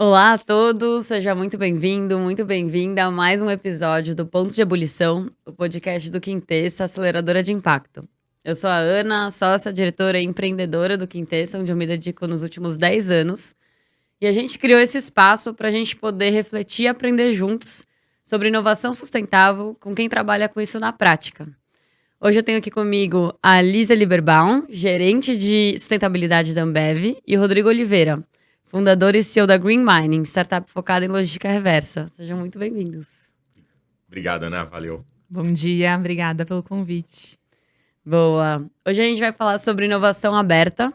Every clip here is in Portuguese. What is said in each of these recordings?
Olá a todos, seja muito bem-vindo, muito bem-vinda a mais um episódio do Ponto de Ebulição, o podcast do Quintessa, aceleradora de impacto. Eu sou a Ana, sócia, diretora e empreendedora do Quintessa, onde eu me dedico nos últimos 10 anos. E a gente criou esse espaço para a gente poder refletir e aprender juntos sobre inovação sustentável com quem trabalha com isso na prática. Hoje eu tenho aqui comigo a Lisa Lieberbaum, gerente de sustentabilidade da Ambev, e o Rodrigo Oliveira, fundador e CEO da Green Mining, startup focada em logística reversa. Sejam muito bem-vindos. Obrigado, Ana. Valeu. Bom dia, obrigada pelo convite. Boa. Hoje a gente vai falar sobre inovação aberta,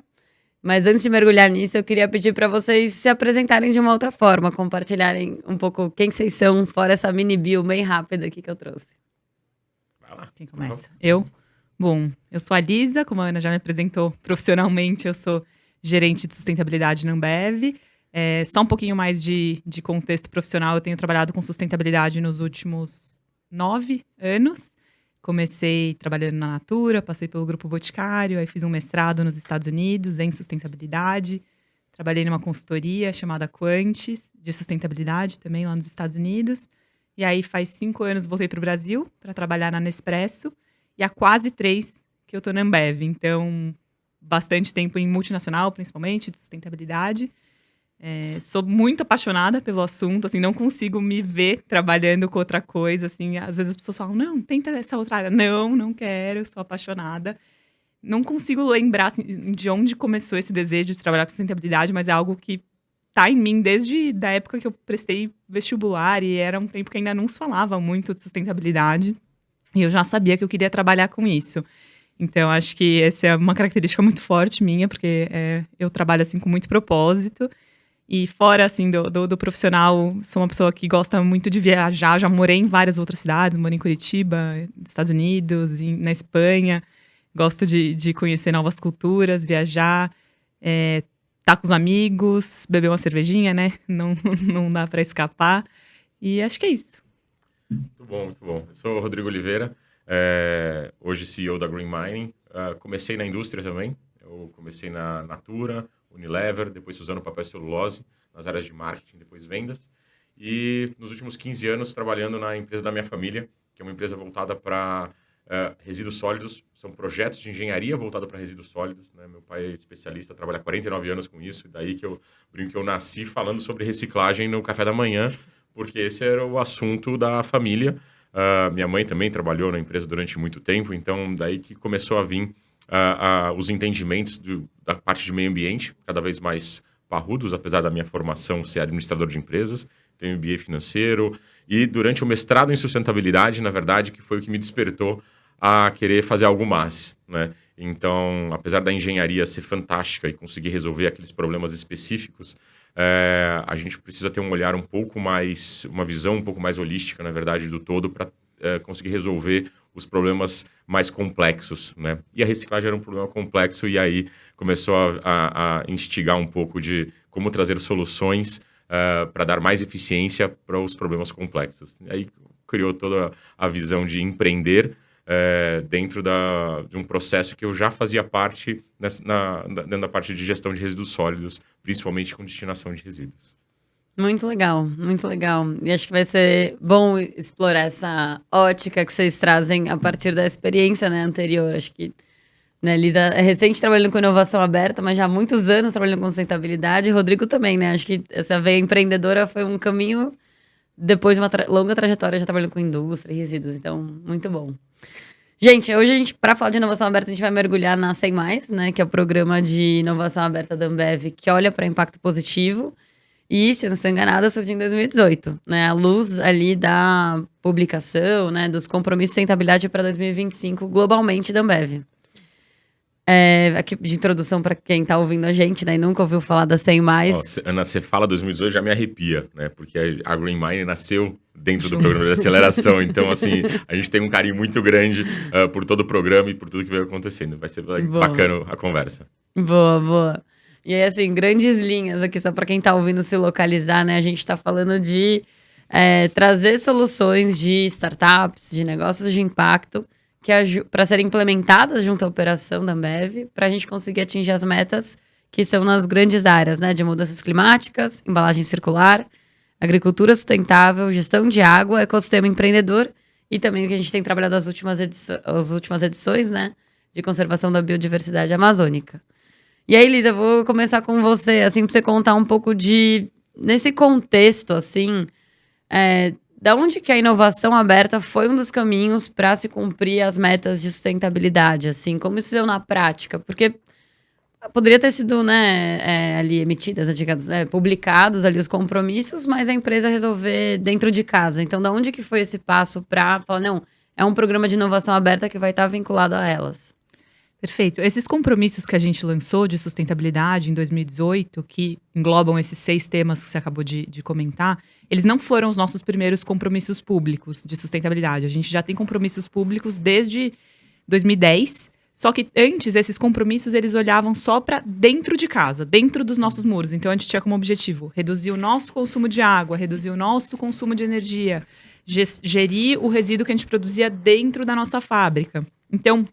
mas antes de mergulhar nisso, eu queria pedir para vocês se apresentarem de uma outra forma, compartilharem um pouco quem vocês são, fora essa mini bio bem rápida aqui que eu trouxe. Vai lá. Quem começa? Eu? Bom, eu sou a Lisa, como a Ana já me apresentou profissionalmente, eu sou gerente de sustentabilidade na Ambev. Só um pouquinho mais de contexto profissional, eu tenho trabalhado com sustentabilidade nos últimos 9 anos. Comecei trabalhando na Natura, passei pelo Grupo Boticário, aí fiz um mestrado nos Estados Unidos em sustentabilidade. Trabalhei numa consultoria chamada Quantis, de sustentabilidade também lá nos Estados Unidos. E aí faz 5 anos voltei para o Brasil para trabalhar na Nespresso. E há quase 3 que eu estou na Ambev. Então, bastante tempo em multinacional, principalmente, de sustentabilidade. Sou muito apaixonada pelo assunto, assim, não consigo me ver trabalhando com outra coisa, assim. Às vezes as pessoas falam, não, tenta essa outra área. Não quero, sou apaixonada. Não consigo lembrar, assim, de onde começou esse desejo de trabalhar com sustentabilidade, mas é algo que tá em mim desde a época que eu prestei vestibular, e era um tempo que ainda não se falava muito de sustentabilidade. E eu já sabia que eu queria trabalhar com isso. Então, acho que essa é uma característica muito forte minha, porque eu trabalho, assim, com muito propósito. E fora, assim, do profissional, sou uma pessoa que gosta muito de viajar. Já morei em várias outras cidades, morei em Curitiba, nos Estados Unidos, na Espanha. Gosto de conhecer novas culturas, viajar, tá com os amigos, beber uma cervejinha, né? Não dá para escapar. E acho que é isso. Muito bom, muito bom. Eu sou o Rodrigo Oliveira, hoje CEO da Green Mining. Comecei na indústria também. Eu comecei na Natura, Unilever, depois usando papel e celulose, nas áreas de marketing, depois vendas. E nos últimos 15 anos trabalhando na empresa da minha família, que é uma empresa voltada para resíduos sólidos. São projetos de engenharia voltados para resíduos sólidos, né? Meu pai é especialista, trabalha há 49 anos com isso. E daí que eu brinco que eu nasci falando sobre reciclagem no café da manhã, porque esse era o assunto da família. Minha mãe também trabalhou na empresa durante muito tempo, então daí que começou a vir os entendimentos da parte de meio ambiente, cada vez mais parrudos, apesar da minha formação ser administrador de empresas, tenho MBA financeiro, e durante o mestrado em sustentabilidade, na verdade, que foi o que me despertou a querer fazer algo mais, né? Então, apesar da engenharia ser fantástica e conseguir resolver aqueles problemas específicos, a gente precisa ter um olhar um pouco mais, uma visão um pouco mais holística, na verdade, do todo, para conseguir resolver os problemas mais complexos, né? E a reciclagem era um problema complexo, e aí começou a instigar um pouco de como trazer soluções para dar mais eficiência para os problemas complexos. E aí criou toda a visão de empreender dentro de um processo que eu já fazia parte dentro da parte de gestão de resíduos sólidos, principalmente com destinação de resíduos. Muito legal, muito legal. E acho que vai ser bom explorar essa ótica que vocês trazem a partir da experiência, né, anterior. Acho que, né, Lisa é recente trabalhando com inovação aberta, mas já há muitos anos trabalhando com sustentabilidade. E Rodrigo também, né? Acho que essa veia empreendedora foi um caminho depois de uma longa trajetória já trabalhando com indústria e resíduos. Então, muito bom. Gente, hoje para falar de inovação aberta, a gente vai mergulhar na Sem Mais, né? Que é o programa de inovação aberta da Ambev, que olha para impacto positivo. E, se eu não estou enganada, surgiu em 2018, né? À luz ali da publicação, né, dos compromissos de sustentabilidade para 2025 globalmente da Ambev. Aqui de introdução para quem está ouvindo a gente, né, e nunca ouviu falar da 100 Mais. Ana, você fala 2018, já me arrepia, né? Porque a Green Mining nasceu dentro do programa de aceleração. Então, assim, a gente tem um carinho muito grande por todo o programa e por tudo que veio acontecendo. Vai ser bacana a conversa. Boa. E aí, assim, grandes linhas aqui, só para quem está ouvindo se localizar, né? A gente está falando de trazer soluções de startups, de negócios de impacto, para serem implementadas junto à operação da Ambev, para a gente conseguir atingir as metas que são nas grandes áreas, né, de mudanças climáticas, embalagem circular, agricultura sustentável, gestão de água, ecossistema empreendedor e também o que a gente tem trabalhado as últimas edições, né, de conservação da biodiversidade amazônica. E aí, Lisa, eu vou começar com você, assim, para você contar um pouco nesse contexto, assim, da onde que a inovação aberta foi um dos caminhos para se cumprir as metas de sustentabilidade, assim, como isso deu na prática? Porque poderia ter sido, né, ali emitidas, publicados ali os compromissos, mas a empresa resolver dentro de casa. Então, da onde que foi esse passo para falar, não, é um programa de inovação aberta que vai estar vinculado a elas? Perfeito. Esses compromissos que a gente lançou de sustentabilidade em 2018, que englobam esses 6 temas que você acabou de comentar, eles não foram os nossos primeiros compromissos públicos de sustentabilidade. A gente já tem compromissos públicos desde 2010, só que antes esses compromissos eles olhavam só para dentro de casa, dentro dos nossos muros. Então a gente tinha como objetivo reduzir o nosso consumo de água, reduzir o nosso consumo de energia, gerir o resíduo que a gente produzia dentro da nossa fábrica. Então,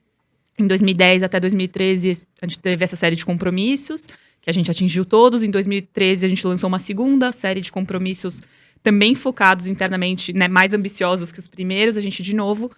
em 2010 até 2013, a gente teve essa série de compromissos, que a gente atingiu todos. Em 2013, a gente lançou uma segunda série de compromissos também focados internamente, né, mais ambiciosos que os primeiros. A gente, de novo,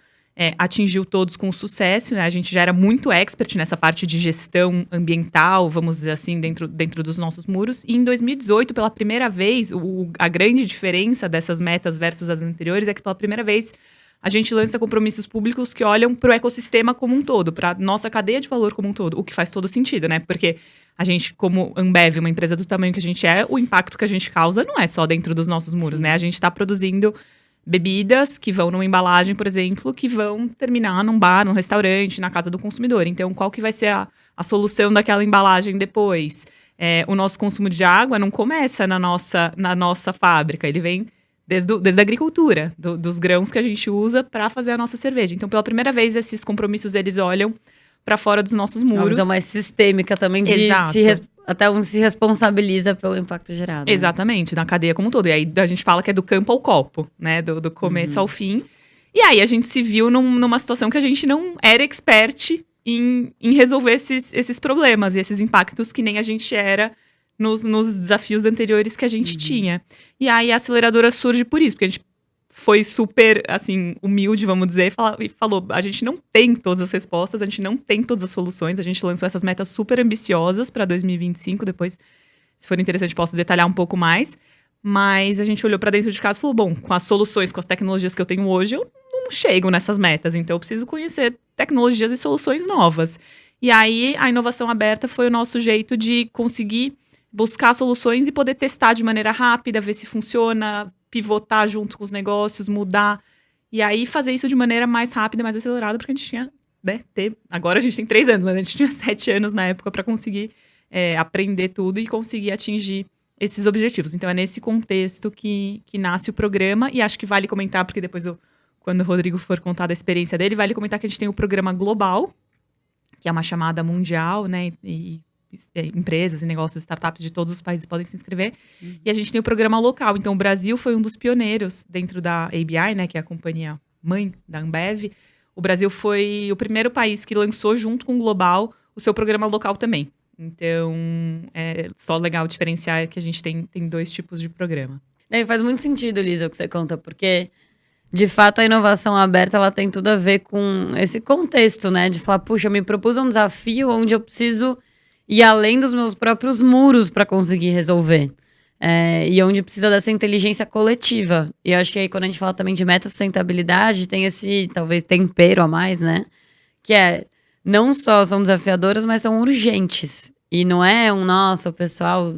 atingiu todos com sucesso, né? A gente já era muito expert nessa parte de gestão ambiental, vamos dizer assim, dentro dos nossos muros. E em 2018, pela primeira vez, a grande diferença dessas metas versus as anteriores é que pela primeira vez a gente lança compromissos públicos que olham para o ecossistema como um todo, para a nossa cadeia de valor como um todo, o que faz todo sentido, né? Porque a gente, como Ambev, uma empresa do tamanho que a gente o impacto que a gente causa não é só dentro dos nossos muros, né? A gente está produzindo bebidas que vão numa embalagem, por exemplo, que vão terminar num bar, num restaurante, na casa do consumidor. Então, qual que vai ser a solução daquela embalagem depois? O nosso consumo de água não começa na nossa fábrica, ele vem desde a agricultura, dos grãos que a gente usa para fazer a nossa cerveja. Então, pela primeira vez, esses compromissos, eles olham para fora dos nossos muros. Uma visão mais sistêmica também, até um se responsabiliza pelo impacto gerado. Exatamente, na cadeia como um todo. E aí, a gente fala que é do campo ao copo, né? Do começo ao fim. E aí, a gente se viu numa situação que a gente não era expert em resolver esses problemas e esses impactos que nem a gente era nos desafios anteriores que a gente tinha. E aí a aceleradora surge por isso, porque a gente foi super, assim, humilde, vamos dizer, e falou, a gente não tem todas as respostas, a gente não tem todas as soluções, a gente lançou essas metas super ambiciosas para 2025, depois, se for interessante, posso detalhar um pouco mais, mas a gente olhou para dentro de casa e falou, bom, com as soluções, com as tecnologias que eu tenho hoje, eu não chego nessas metas, então eu preciso conhecer tecnologias e soluções novas. E aí, a inovação aberta foi o nosso jeito de conseguir buscar soluções e poder testar de maneira rápida, ver se funciona, pivotar junto com os negócios, mudar. E aí fazer isso de maneira mais rápida, mais acelerada, porque a gente tinha, né, agora a gente tem 3 anos, mas a gente tinha 7 anos na época para conseguir aprender tudo e conseguir atingir esses objetivos. Então é nesse contexto que nasce o programa, e acho que vale comentar, porque depois, quando o Rodrigo for contar da experiência dele, vale comentar que a gente tem o programa global, que é uma chamada mundial, né, e empresas e negócios, startups de todos os países podem se inscrever. E a gente tem o programa local. Então, o Brasil foi um dos pioneiros dentro da ABI, né, que é a companhia mãe da Ambev. O Brasil foi o primeiro país que lançou, junto com o Global, o seu programa local também. Então, é só legal diferenciar que a gente tem 2 tipos de programa. E faz muito sentido, Lisa, o que você conta, porque, de fato, a inovação aberta, ela tem tudo a ver com esse contexto, né? De falar, puxa, eu me propus um desafio onde eu preciso ir além dos meus próprios muros para conseguir resolver. E onde precisa dessa inteligência coletiva. E eu acho que aí, quando a gente fala também de meta-sustentabilidade, tem esse, talvez, tempero a mais, né? Que não só são desafiadoras, mas são urgentes. E não é nossa, o pessoal,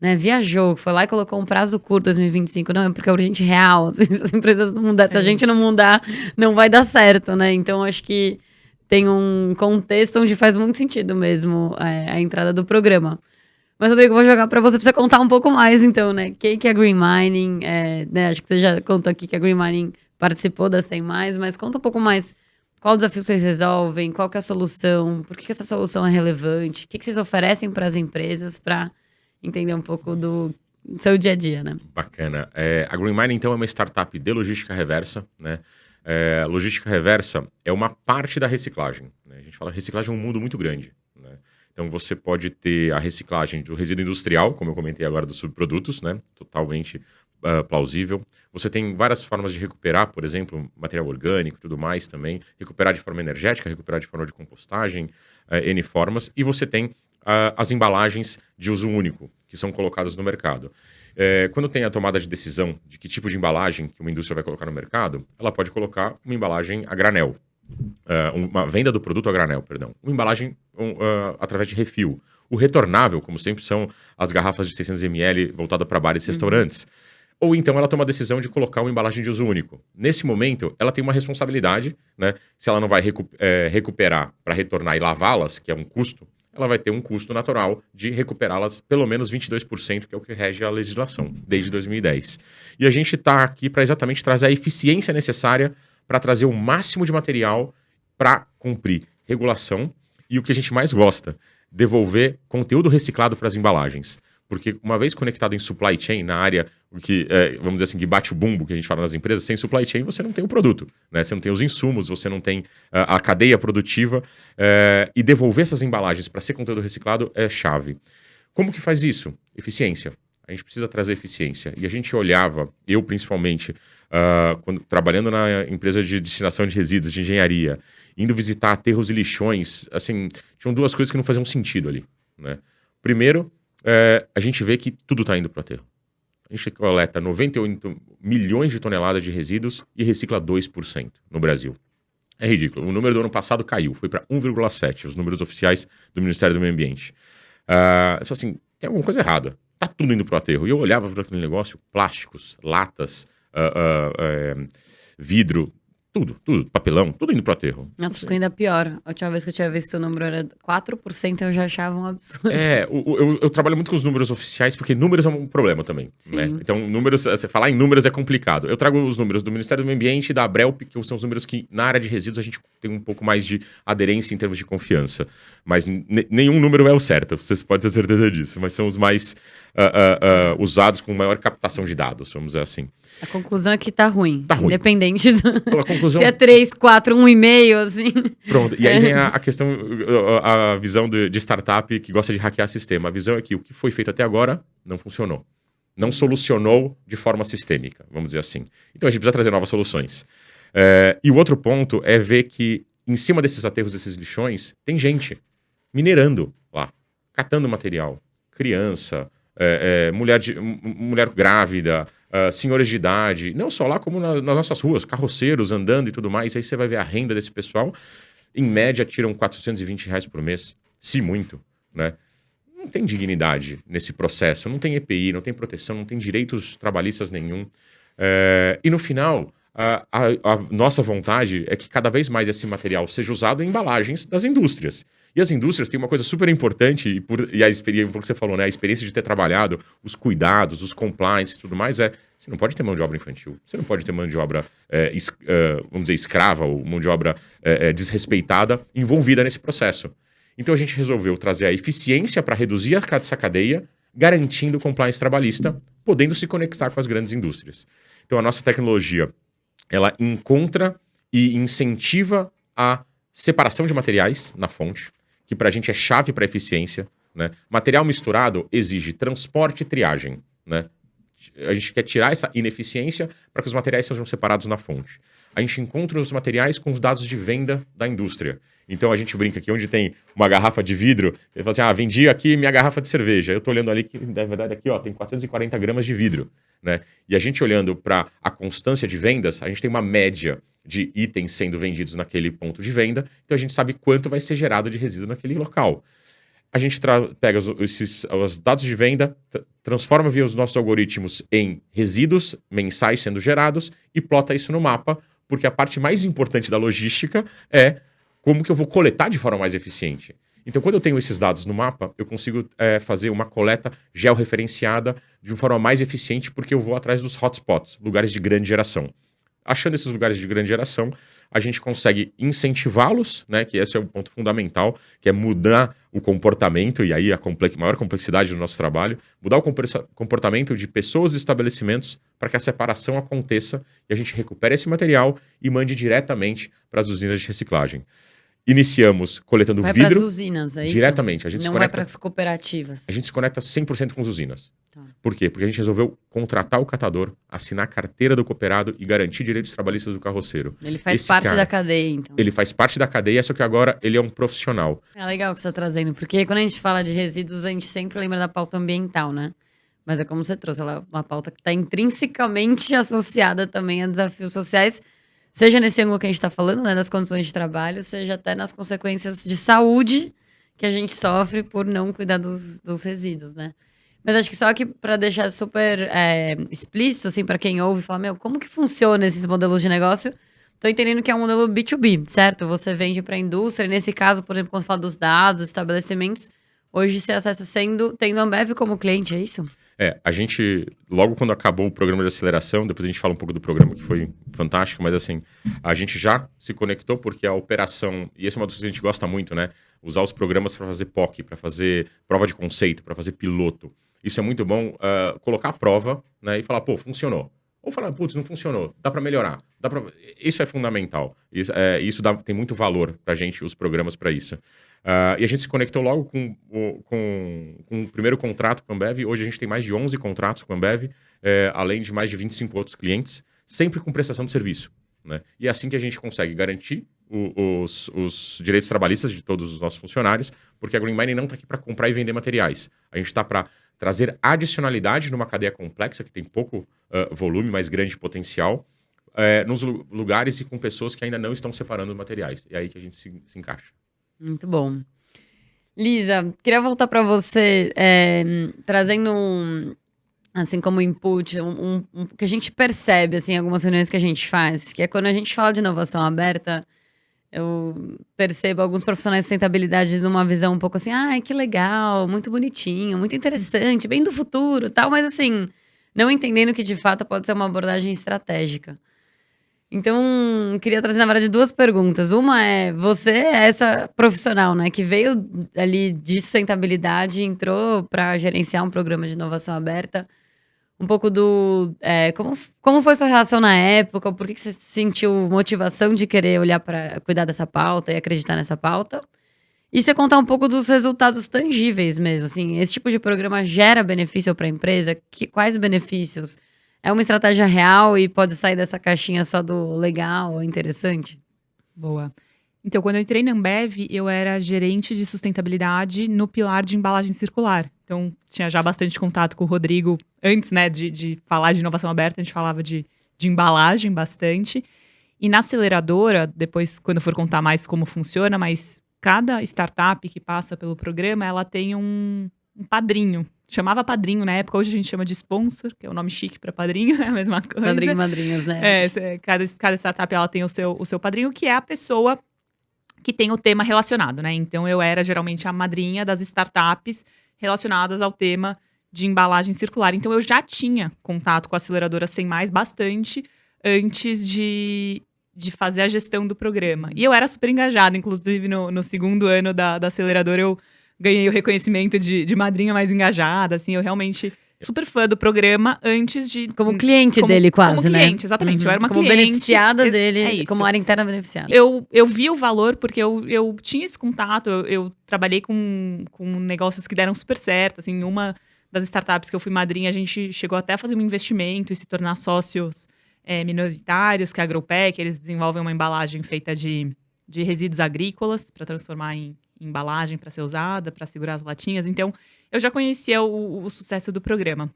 né, viajou, foi lá e colocou um prazo curto, 2025. Não, é porque é urgente real. Se as empresas não mudarem, se a gente não mudar, não vai dar certo, né? Então, acho que tem um contexto onde faz muito sentido mesmo a entrada do programa. Mas, Rodrigo, eu vou jogar para você contar um pouco mais, então, né? Quem que é Green Mining? Né, acho que você já contou aqui que a Green Mining participou da 100+, mas conta um pouco mais. Qual desafio vocês resolvem? Qual que é a solução? Por que essa solução é relevante? O que vocês oferecem para as empresas para entender um pouco do seu dia a dia, né? Bacana. A Green Mining, então, é uma startup de logística reversa, né? Logística reversa é uma parte da reciclagem, né? A gente fala que reciclagem é um mundo muito grande, né? Então, você pode ter a reciclagem do resíduo industrial, como eu comentei agora, dos subprodutos, né? Totalmente plausível. Você tem várias formas de recuperar, por exemplo, material orgânico e tudo mais também. Recuperar de forma energética, recuperar de forma de compostagem, N formas. E você tem as embalagens de uso único, que são colocadas no mercado. Quando tem a tomada de decisão de que tipo de embalagem que uma indústria vai colocar no mercado, ela pode colocar uma embalagem a granel. Uma venda do produto a granel, perdão. Uma embalagem através de refil. O retornável, como sempre, são as garrafas de 600 ml voltadas para bares e restaurantes. Ou então ela toma a decisão de colocar uma embalagem de uso único. Nesse momento, ela tem uma responsabilidade, né? Se ela não vai recuperar para retornar e lavá-las, que é um custo, ela vai ter um custo natural de recuperá-las pelo menos 22%, que é o que rege a legislação, desde 2010. E a gente está aqui para exatamente trazer a eficiência necessária para trazer o máximo de material para cumprir regulação e o que a gente mais gosta, devolver conteúdo reciclado para as embalagens. Porque uma vez conectado em supply chain, na área que, vamos dizer assim, que bate o bumbo que a gente fala nas empresas, sem supply chain você não tem o produto, né? Você não tem os insumos, você não tem a cadeia produtiva, e devolver essas embalagens para ser conteúdo reciclado é chave. Como que faz isso? Eficiência. A gente precisa trazer eficiência. E a gente olhava, eu principalmente, trabalhando na empresa de destinação de resíduos, de engenharia, indo visitar aterros e lixões, assim, tinham duas coisas que não faziam sentido ali, né? Primeiro, a gente vê que tudo está indo para o aterro. A gente coleta 98 milhões de toneladas de resíduos e recicla 2% no Brasil. É ridículo. O número do ano passado caiu, foi para 1,7%, os números oficiais do Ministério do Meio Ambiente. Assim, tem alguma coisa errada. Tá tudo indo para o aterro. E eu olhava para aquele negócio, plásticos, latas, vidro, tudo, papelão, tudo indo pro aterro. Nossa, ficou ainda pior. A última vez que eu tinha visto o número era 4%, eu já achava um absurdo. Eu trabalho muito com os números oficiais, porque números é um problema também, né? Então, números, você falar em números é complicado. Eu trago os números do Ministério do Meio Ambiente e da Abrelp, que são os números que, na área de resíduos, a gente tem um pouco mais de aderência em termos de confiança. Mas nenhum número é o certo, vocês podem ter certeza disso. Mas são os mais usados com maior captação de dados, vamos dizer assim. A conclusão é que tá ruim. Tá ruim. Independente A conclusão... se é 3, 4, 1,5, assim. Pronto. E aí vem a questão, a visão de startup que gosta de hackear sistema. A visão é que o que foi feito até agora não funcionou. Não solucionou de forma sistêmica, vamos dizer assim. Então a gente precisa trazer novas soluções. E o outro ponto é ver que em cima desses aterros, desses lixões, tem gente minerando lá, catando material. Criança, mulher grávida, senhores de idade, não só lá como nas nossas ruas, carroceiros andando e tudo mais. Aí você vai ver a renda desse pessoal, em média tiram R$420 por mês, se muito, né? Não tem dignidade nesse processo, não tem EPI, não tem proteção, não tem direitos trabalhistas nenhum. E no final, a nossa vontade é que cada vez mais esse material seja usado em embalagens das indústrias. E as indústrias têm uma coisa super importante, e a experiência, que você falou, né? A experiência de ter trabalhado, os cuidados, os compliance e tudo mais, você não pode ter mão de obra infantil, você não pode ter mão de obra, vamos dizer, escrava, ou mão de obra desrespeitada envolvida nesse processo. Então a gente resolveu trazer a eficiência para reduzir essa cadeia, garantindo compliance trabalhista, podendo se conectar com as grandes indústrias. Então a nossa tecnologia, ela encontra e incentiva a separação de materiais na fonte, que para a gente é chave para eficiência, né? Material misturado exige transporte e triagem, né? A gente quer tirar essa ineficiência para que os materiais sejam separados na fonte. A gente encontra os materiais com os dados de venda da indústria. Então a gente brinca que onde tem uma garrafa de vidro, ele fala assim, vendi aqui minha garrafa de cerveja. Eu estou olhando ali que, na verdade, aqui tem 440 gramas de vidro, né? E a gente olhando para a constância de vendas, a gente tem uma média de itens sendo vendidos naquele ponto de venda, então a gente sabe quanto vai ser gerado de resíduo naquele local. A gente pega os dados de venda, transforma via os nossos algoritmos em resíduos mensais sendo gerados e plota isso no mapa, porque a parte mais importante da logística é como que eu vou coletar de forma mais eficiente. Então, quando eu tenho esses dados no mapa, eu consigo fazer uma coleta georreferenciada de uma forma mais eficiente, porque eu vou atrás dos hotspots, lugares de grande geração. Achando esses lugares de grande geração, a gente consegue incentivá-los, né, que esse é o ponto fundamental, que é mudar o comportamento, e aí a maior complexidade do nosso trabalho, mudar o comportamento de pessoas e estabelecimentos para que a separação aconteça e a gente recupere esse material e mande diretamente para as usinas de reciclagem. iniciamos coletando Vai para as vidro usinas, é isso? diretamente. A gente se Não vai conecta, para as cooperativas. a gente se conecta 100% com as usinas. Tá. Por quê? Porque a gente resolveu contratar o catador, assinar a carteira do cooperado e garantir direitos trabalhistas do carroceiro. Ele faz Esse parte cara, da cadeia, então. Ele faz parte da cadeia, só que agora ele é um profissional. É legal que você está trazendo, porque quando a gente fala de resíduos, a gente sempre lembra da pauta ambiental, né? Mas é como você trouxe, ela é uma pauta que está intrinsecamente associada também a desafios sociais, seja nesse ângulo que a gente está falando, né, das condições de trabalho, seja até nas consequências de saúde que a gente sofre por não cuidar dos resíduos, né? Mas acho que só que para deixar super explícito, assim, para quem ouve e fala, meu, como que funciona esses modelos de negócio? Tô entendendo que é um modelo B2B, certo? Você vende para a indústria, nesse caso, por exemplo, quando fala dos dados, estabelecimentos, hoje você acessa tendo a Ambev como cliente, é isso? A gente, logo quando acabou o programa de aceleração, depois a gente fala um pouco do programa que foi fantástico, mas assim, a gente já se conectou porque a operação, e essa é uma das coisas que a gente gosta muito, né? Usar os programas para fazer POC, para fazer prova de conceito, para fazer piloto. Isso é muito bom, colocar a prova, né, e falar, pô, funcionou. Ou falar, putz, não funcionou, dá para melhorar. Isso é fundamental. Isso tem muito valor para a gente, os programas para isso. E a gente se conectou logo com o primeiro contrato com a Ambev. Hoje a gente tem mais de 11 contratos com a Ambev, além de mais de 25 outros clientes, sempre com prestação de serviço, né? E é assim que a gente consegue garantir os direitos trabalhistas de todos os nossos funcionários, porque a Green Mining não está aqui para comprar e vender materiais. A gente está para trazer adicionalidade numa cadeia complexa, que tem pouco volume, mas grande potencial, nos lugares e com pessoas que ainda não estão separando materiais. É aí que a gente se encaixa. Muito bom. Lisa, queria voltar para você, trazendo assim como input, que a gente percebe, assim, algumas reuniões que a gente faz, que é quando a gente fala de inovação aberta, eu percebo alguns profissionais de sustentabilidade numa visão um pouco assim, que legal, muito bonitinho, muito interessante, bem do futuro, tal, mas assim, não entendendo que de fato pode ser uma abordagem estratégica. Então, queria trazer, na verdade, duas perguntas. Uma é, você é essa profissional, né, que veio ali de sustentabilidade, entrou para gerenciar um programa de inovação aberta. Um pouco como foi sua relação na época, por que você sentiu motivação de querer olhar para cuidar dessa pauta e acreditar nessa pauta? E você contar um pouco dos resultados tangíveis mesmo, assim, esse tipo de programa gera benefício para a empresa? Quais benefícios? É uma estratégia real e pode sair dessa caixinha só do legal ou interessante? Boa. Então, quando eu entrei na Ambev, eu era gerente de sustentabilidade no pilar de embalagem circular. Então, tinha já bastante contato com o Rodrigo. Antes, né, de falar de inovação aberta, a gente falava de embalagem bastante. E na aceleradora, depois, quando eu for contar mais como funciona, mas cada startup que passa pelo programa, ela tem um padrinho. Chamava padrinho na época, hoje a gente chama de sponsor, que é o nome chique para padrinho, é a mesma coisa. Padrinho e madrinhas, né? Cada startup ela tem o seu padrinho, que é a pessoa que tem o tema relacionado, né? Então, eu era geralmente a madrinha das startups relacionadas ao tema de embalagem circular. Então, eu já tinha contato com a aceleradora Sem Mais bastante antes de fazer a gestão do programa. E eu era super engajada, inclusive no segundo ano da aceleradora, eu ganhei o reconhecimento de madrinha mais engajada, assim, eu realmente super fã do programa antes de... Como cliente dele, quase, como né? Como cliente, exatamente. Uhum. Eu era uma como cliente. Beneficiada dele, é isso. como área interna beneficiada. Eu vi o valor porque eu tinha esse contato, eu trabalhei com negócios que deram super certo, assim, uma das startups que eu fui madrinha, a gente chegou até a fazer um investimento e se tornar sócios minoritários, que é a Agropec, eles desenvolvem uma embalagem feita de resíduos agrícolas para transformar em embalagem para ser usada, para segurar as latinhas. Então, eu já conhecia o sucesso do programa.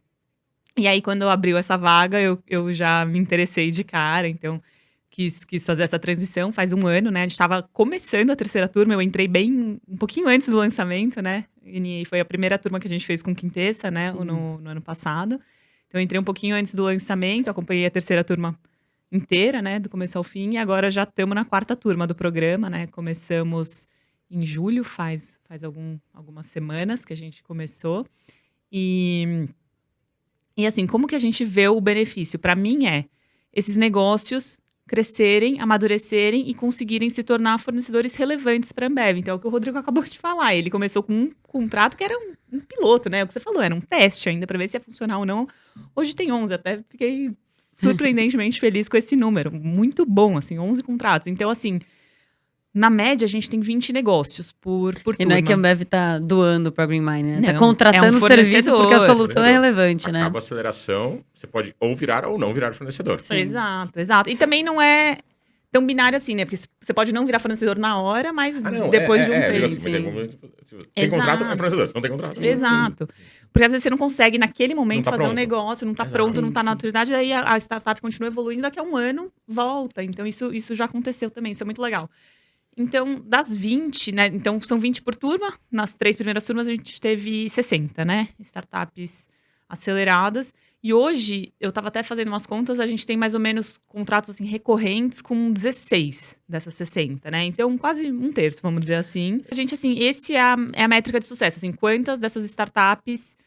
E aí, quando abriu essa vaga, eu já me interessei de cara. Então, quis fazer essa transição. Faz um ano, né? A gente estava começando a terceira turma. Eu entrei um pouquinho antes do lançamento, né? E foi a primeira turma que a gente fez com Quintessa, né? No ano passado. Então, eu entrei um pouquinho antes do lançamento. Acompanhei a terceira turma inteira, né? Do começo ao fim. E agora já estamos na quarta turma do programa, né? Começamos em julho, faz algumas semanas que a gente começou. E assim, como que a gente vê o benefício? Para mim esses negócios crescerem, amadurecerem e conseguirem se tornar fornecedores relevantes para a Ambev. Então, é o que o Rodrigo acabou de falar. Ele começou com um contrato que era um piloto, né? O que você falou, era um teste ainda para ver se ia funcionar ou não. Hoje tem 11, até fiquei surpreendentemente feliz com esse número. Muito bom, assim, 11 contratos. Então, assim, na média, a gente tem 20 negócios por E turma. não é que a Ambev tá doando pra Green Mine, né? Tá Não, contratando é um serviço porque a fornecedor. solução é relevante, né? Acaba a aceleração, você pode ou virar ou não virar fornecedor. Sim. Exato, exato. E também não é tão binário assim, né? Porque você pode não virar fornecedor na hora, mas depois de um digo tempo. assim, mas sim. tem Exato. contrato, é fornecedor. Não tem contrato. Sim, Exato. Porque às vezes você não consegue, naquele momento, Não tá fazer um pronto. negócio, não tá Exato. pronto, não tá Sim, na sim. maturidade, aí a startup continua evoluindo, daqui a um ano volta. Então, isso já aconteceu também, isso é muito legal. Então, das 20, né? Então, são 20 por turma. Nas 3 primeiras turmas, a gente teve 60, né? Startups aceleradas. E hoje, eu tava até fazendo umas contas, a gente tem mais ou menos contratos assim, recorrentes com 16 dessas 60, né? Então, quase um terço, vamos dizer assim. A gente, assim, esse é a métrica de sucesso. Assim, quantas dessas startups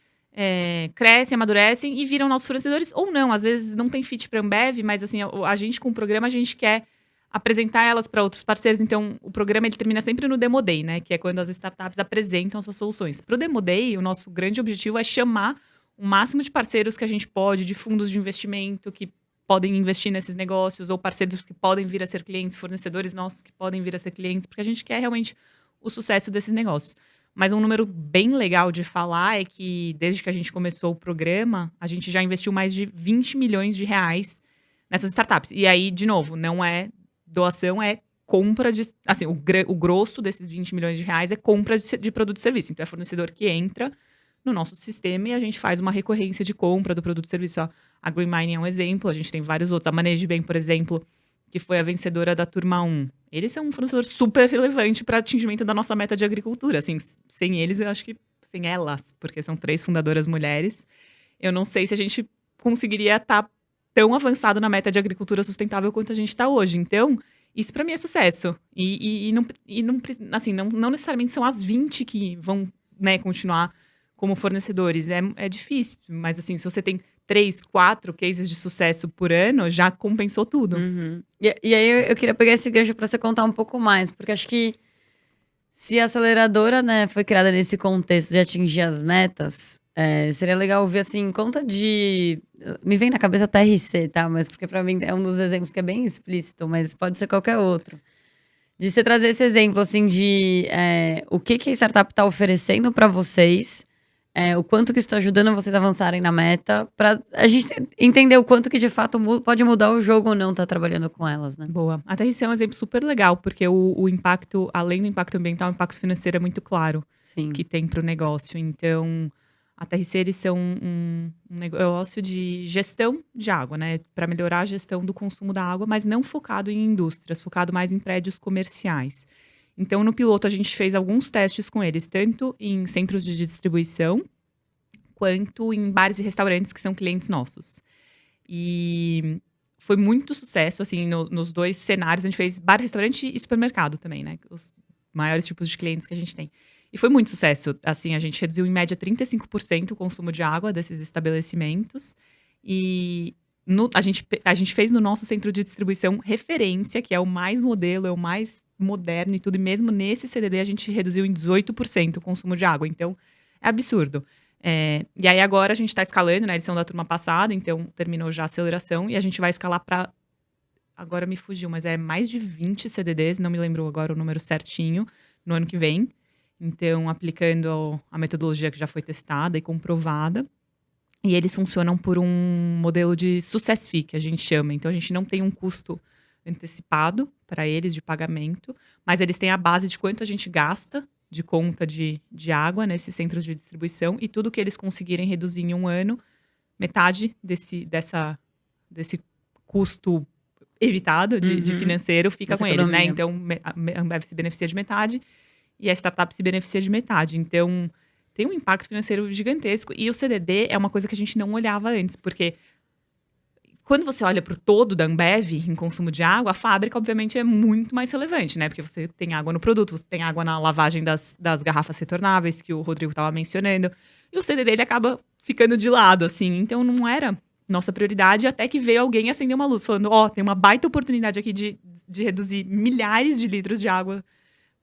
crescem, amadurecem e viram nossos fornecedores ou não. Às vezes não tem fit para Ambev, mas assim, a gente com o programa, a gente quer apresentar elas para outros parceiros. Então, o programa ele termina sempre no Demo Day, né? Que é quando as startups apresentam suas soluções. Para o Demo Day, o nosso grande objetivo é chamar o máximo de parceiros que a gente pode, de fundos de investimento que podem investir nesses negócios, ou parceiros que podem vir a ser clientes, fornecedores nossos que podem vir a ser clientes, porque a gente quer realmente o sucesso desses negócios. Mas um número bem legal de falar é que, desde que a gente começou o programa, a gente já investiu mais de 20 milhões de reais nessas startups. E aí, de novo, não é doação, é compra de... Assim, o grosso desses 20 milhões de reais é compra de produto e serviço. Então, é fornecedor que entra no nosso sistema e a gente faz uma recorrência de compra do produto e serviço. A Green Mining é um exemplo, a gente tem vários outros. A Manageben, por exemplo, que foi a vencedora da turma 1. Eles são um fornecedor super relevante para atingimento da nossa meta de agricultura. Assim, sem eles, eu acho que... Sem elas, porque são 3 fundadoras mulheres. Eu não sei se a gente conseguiria estar tão avançado na meta de agricultura sustentável quanto a gente está hoje. Então, isso para mim é sucesso. E não necessariamente são as 20 que vão, né, continuar como fornecedores. É difícil, mas assim, se você tem 3, 4 cases de sucesso por ano, já compensou tudo. Uhum. E aí eu queria pegar esse gancho para você contar um pouco mais, porque acho que se a aceleradora, né, foi criada nesse contexto de atingir as metas, seria legal ver, assim, conta de... Me vem na cabeça até TRC, tá? Mas porque para mim é um dos exemplos que é bem explícito, mas pode ser qualquer outro. De você trazer esse exemplo, assim, de o que a startup está oferecendo para vocês, o quanto que isso está ajudando vocês a avançarem na meta, para a gente entender o quanto que de fato pode mudar o jogo ou não estar trabalhando com elas, né? Boa. A TRC é um exemplo super legal, porque o impacto, além do impacto ambiental, o impacto financeiro é muito claro Sim. que tem para o negócio. Então, a TRC, eles são um negócio de gestão de água, né? Para melhorar a gestão do consumo da água, mas não focado em indústrias, focado mais em prédios comerciais. Então, no piloto, a gente fez alguns testes com eles, tanto em centros de distribuição, quanto em bares e restaurantes que são clientes nossos. E foi muito sucesso, assim, nos 2 cenários. A gente fez bar, restaurante e supermercado também, né? Os maiores tipos de clientes que a gente tem. E foi muito sucesso. Assim, a gente reduziu em média 35% o consumo de água desses estabelecimentos. E a gente fez no nosso centro de distribuição referência, que é o mais modelo, é o mais moderno e tudo. E mesmo nesse CDD, a gente reduziu em 18% o consumo de água. Então, é absurdo. E aí agora a gente está escalando na edição da turma passada, então terminou já a aceleração. E a gente vai escalar para... Agora me fugiu, mas é mais de 20 CDDs, não me lembro agora o número certinho, no ano que vem. Então, aplicando a metodologia que já foi testada e comprovada. E eles funcionam por um modelo de success fee, que a gente chama. Então, a gente não tem um custo antecipado para eles de pagamento, mas eles têm a base de quanto a gente gasta de conta de água nesses centros de distribuição e tudo que eles conseguirem reduzir em um ano, metade desse custo evitado de financeiro fica Essa com eles, né? economia. Então, a Ambev se beneficia de metade e a startup se beneficia de metade. Então, tem um impacto financeiro gigantesco. E o CDD é uma coisa que a gente não olhava antes, porque quando você olha para o todo da Ambev em consumo de água, a fábrica, obviamente, é muito mais relevante, né? Porque você tem água no produto, você tem água na lavagem das garrafas retornáveis, que o Rodrigo estava mencionando. E o CDD, ele acaba ficando de lado, assim. Então, não era nossa prioridade, até que veio alguém acender uma luz, falando, tem uma baita oportunidade aqui de reduzir milhares de litros de água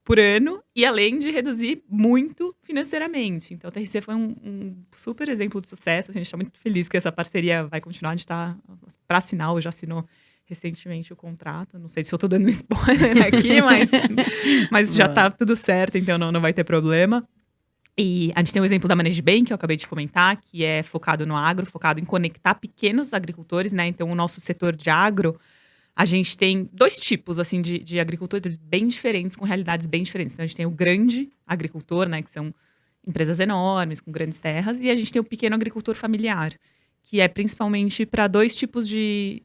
por ano, e além de reduzir muito financeiramente. Então, a TRC foi um super exemplo de sucesso. Assim, a gente está muito feliz que essa parceria vai continuar. A gente está para assinar, ou já assinou recentemente o contrato. Não sei se eu tô dando spoiler aqui, mas já tá tudo certo, então não vai ter problema. E a gente tem o exemplo da Manage Bem, que eu acabei de comentar, que é focado no agro, focado em conectar pequenos agricultores, né? Então, o nosso setor de agro, a gente tem 2 tipos, assim, de agricultores bem diferentes, com realidades bem diferentes. Então, a gente tem o grande agricultor, né? Que são empresas enormes, com grandes terras. E a gente tem o pequeno agricultor familiar, que é principalmente para 3 tipos de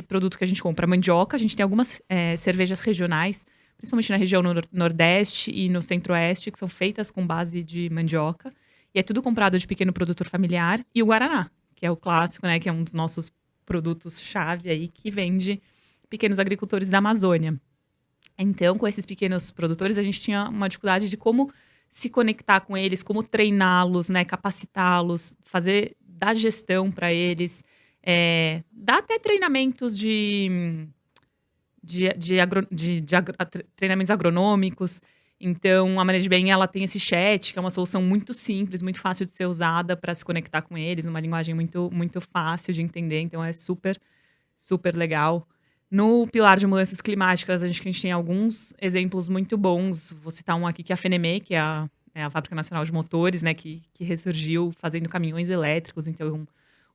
produto que a gente compra. A mandioca, a gente tem algumas cervejas regionais, principalmente na região Nordeste e no Centro-Oeste, que são feitas com base de mandioca. E é tudo comprado de pequeno produtor familiar. E o Guaraná, que é o clássico, né? Que é um dos nossos produtos-chave aí, que vende pequenos agricultores da Amazônia. Então, com esses pequenos produtores, a gente tinha uma dificuldade de como se conectar com eles, como treiná-los, né? Capacitá-los, dar gestão para eles. Dar até treinamentos treinamentos agronômicos. Então, a Manage Bem, ela tem esse chat, que é uma solução muito simples, muito fácil de ser usada para se conectar com eles, numa linguagem muito, muito fácil de entender. Então, é super, super legal. No pilar de mudanças climáticas, a gente tem alguns exemplos muito bons. Vou citar um aqui, que é a Fenemé, que é a Fábrica Nacional de Motores, né, que ressurgiu fazendo caminhões elétricos. Então,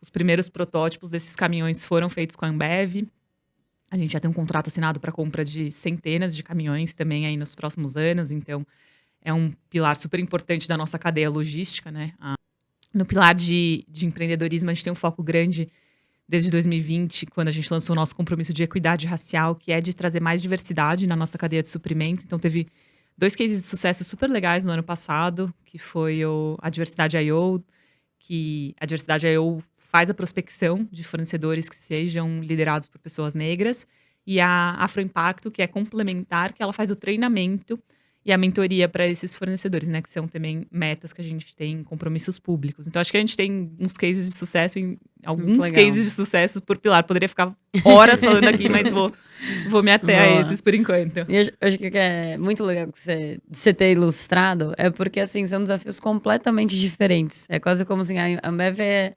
os primeiros protótipos desses caminhões foram feitos com a Ambev. A gente já tem um contrato assinado para compra de centenas de caminhões também aí nos próximos anos. Então, é um pilar super importante da nossa cadeia logística, né? No pilar de empreendedorismo, a gente tem um foco grande desde 2020, quando a gente lançou o nosso compromisso de equidade racial, que é de trazer mais diversidade na nossa cadeia de suprimentos. Então, teve 2 cases de sucesso super legais no ano passado, que foi a Diversidade I.O., que a Diversidade I.O. faz a prospecção de fornecedores que sejam liderados por pessoas negras, e a Afroimpacto, que é complementar, que ela faz o treinamento e a mentoria para esses fornecedores, né, que são também metas que a gente tem em compromissos públicos. Então, acho que a gente tem uns cases de sucesso, alguns cases de sucesso por pilar. Poderia ficar horas falando aqui, mas vou me ater a esses por enquanto. E eu acho que é muito legal que você ter ilustrado, é porque, assim, são desafios completamente diferentes. É quase como assim, a Ambev é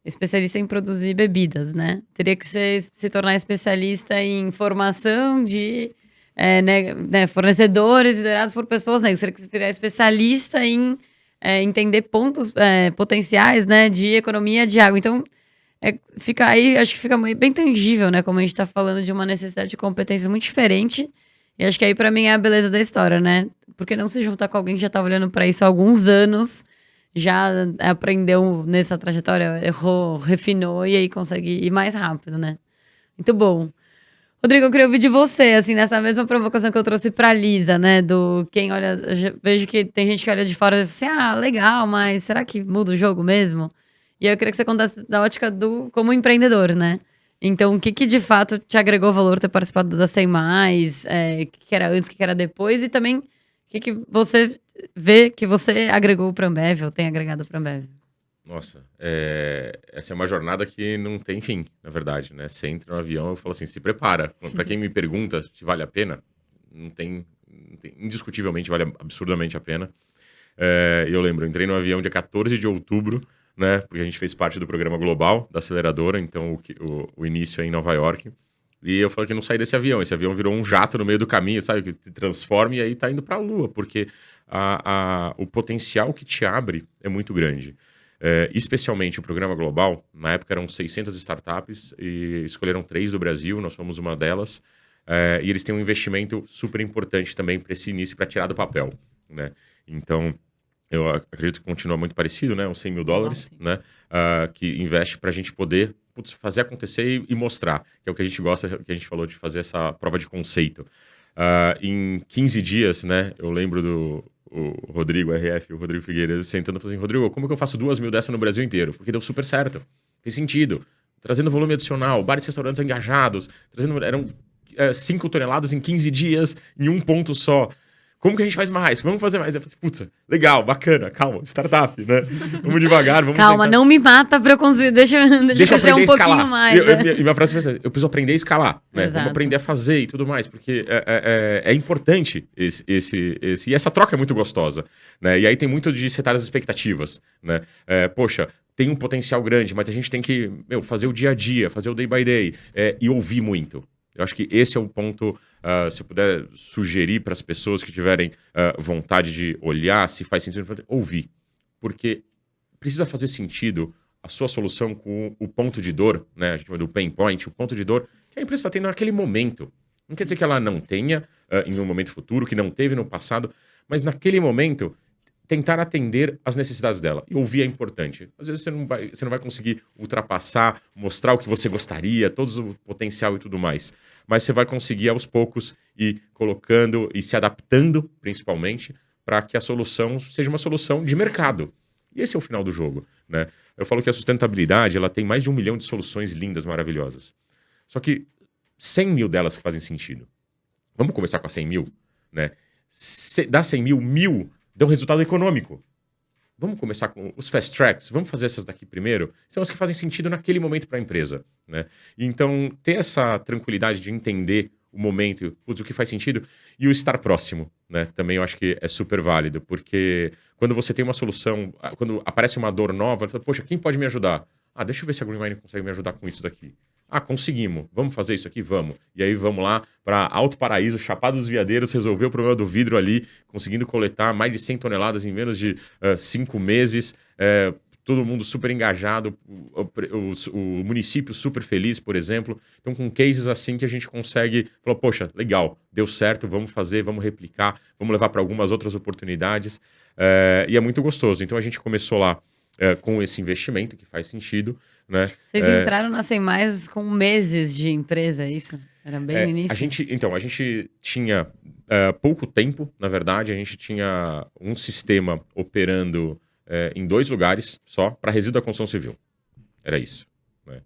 especialista em produzir bebidas, né? Teria que se tornar especialista em formação de fornecedores liderados por pessoas negras. Teria que ser especialista em entender pontos potenciais, né, de economia de água. Então, fica aí, acho que fica bem tangível, né? Como a gente tá falando de uma necessidade de competência muito diferente. E acho que aí, pra mim, é a beleza da história, né? Por que não se juntar com alguém que já tá olhando pra isso há alguns anos, já aprendeu nessa trajetória, errou, refinou e aí consegue ir mais rápido, né? Muito bom. Rodrigo, eu queria ouvir de você, assim, nessa mesma provocação que eu trouxe pra Lisa, né? Do quem olha... Vejo que tem gente que olha de fora e diz assim, legal, mas será que muda o jogo mesmo? E aí eu queria que você contasse da ótica como empreendedor, né? Então, o que de fato te agregou valor ter participado da 100 Mais, que era antes, que era depois, e também o que você vê que você agregou para a Ambev, ou tem agregado para a Ambev? Nossa, essa é uma jornada que não tem fim, na verdade, né? Você entra no avião, eu falo assim, se prepara. Para quem me pergunta se vale a pena, não tem, indiscutivelmente vale absurdamente a pena. Eu lembro, eu entrei no avião dia 14 de outubro, né? Porque a gente fez parte do programa global da aceleradora, então o início é em Nova York. E eu falei que não saí desse avião. Esse avião virou um jato no meio do caminho, sabe? Que te transforma e aí tá indo para a Lua, porque o potencial que te abre é muito grande. Especialmente o programa global, na época eram 600 startups e escolheram 3 do Brasil, nós fomos uma delas. E eles têm um investimento super importante também para esse início, para tirar do papel, né? Então, eu acredito que continua muito parecido, né? Uns $100 mil, né? Que investe para a gente poder fazer acontecer e mostrar, que é o que a gente gosta, que a gente falou de fazer essa prova de conceito. Em 15 dias, né? Eu lembro o Rodrigo, o Rodrigo Figueiredo, sentando e falando assim, Rodrigo, como que eu faço 2 mil dessa no Brasil inteiro? Porque deu super certo, fez sentido. Trazendo volume adicional, bares e restaurantes engajados, eram 5 toneladas em 15 dias, em um ponto só. Como que a gente faz mais? Vamos fazer mais. Eu falei, putz, legal, bacana, calma, startup, né? Vamos devagar, vamos Calma, sentar. não me mata pra eu conseguir. Deixa eu crescer aprender um a pouquinho escalar. mais. Né? E minha frase foi assim, eu preciso aprender a escalar, né? Exato. Vamos aprender a fazer e tudo mais, porque é importante e essa troca é muito gostosa, né? E aí tem muito de setar as expectativas, né? Poxa, tem um potencial grande, mas a gente tem que fazer o dia a dia, fazer o day by day e ouvir muito. Eu acho que esse é um ponto, se eu puder sugerir para as pessoas que tiverem vontade de olhar se faz sentido, ouvir. Porque precisa fazer sentido a sua solução com o ponto de dor, né? A gente chama do pain point, o ponto de dor que a empresa está tendo naquele momento. Não quer dizer que ela não tenha em um momento futuro, que não teve no passado, mas naquele momento tentar atender as necessidades dela. E ouvir é importante. Às vezes você não vai conseguir ultrapassar, mostrar o que você gostaria, todo o potencial e tudo mais. Mas você vai conseguir, aos poucos, ir colocando e se adaptando, principalmente, para que a solução seja uma solução de mercado. E esse é o final do jogo, né? Eu falo que a sustentabilidade ela tem mais de 1 milhão de soluções lindas, maravilhosas. Só que 100 mil delas que fazem sentido. Vamos começar com a 100 mil? Né? Dá 100 mil, 1.000 dão resultado econômico. Vamos começar com os fast tracks? Vamos fazer essas daqui primeiro? São as que fazem sentido naquele momento para a empresa. Né? Então, ter essa tranquilidade de entender o momento, o que faz sentido, e o estar próximo, né? Também eu acho que é super válido, porque quando você tem uma solução, quando aparece uma dor nova, você fala, poxa, quem pode me ajudar? Deixa eu ver se a Green Mining consegue me ajudar com isso daqui. Conseguimos. Vamos fazer isso aqui? Vamos. E aí vamos lá para Alto Paraíso, Chapada dos Veadeiros, resolver o problema do vidro ali, conseguindo coletar mais de 100 toneladas em menos de 5 meses. Todo mundo super engajado, o município super feliz, por exemplo. Então, com cases assim que a gente consegue falar, poxa, legal, deu certo, vamos fazer, vamos replicar, vamos levar para algumas outras oportunidades. E é muito gostoso. Então, a gente começou lá com esse investimento, que faz sentido, né? Vocês entraram na 100 Mais com meses de empresa, é isso? Era bem no início? A gente tinha pouco tempo, na verdade. A gente tinha um sistema operando em 2 lugares só, para resíduo da construção civil. Era isso. Né?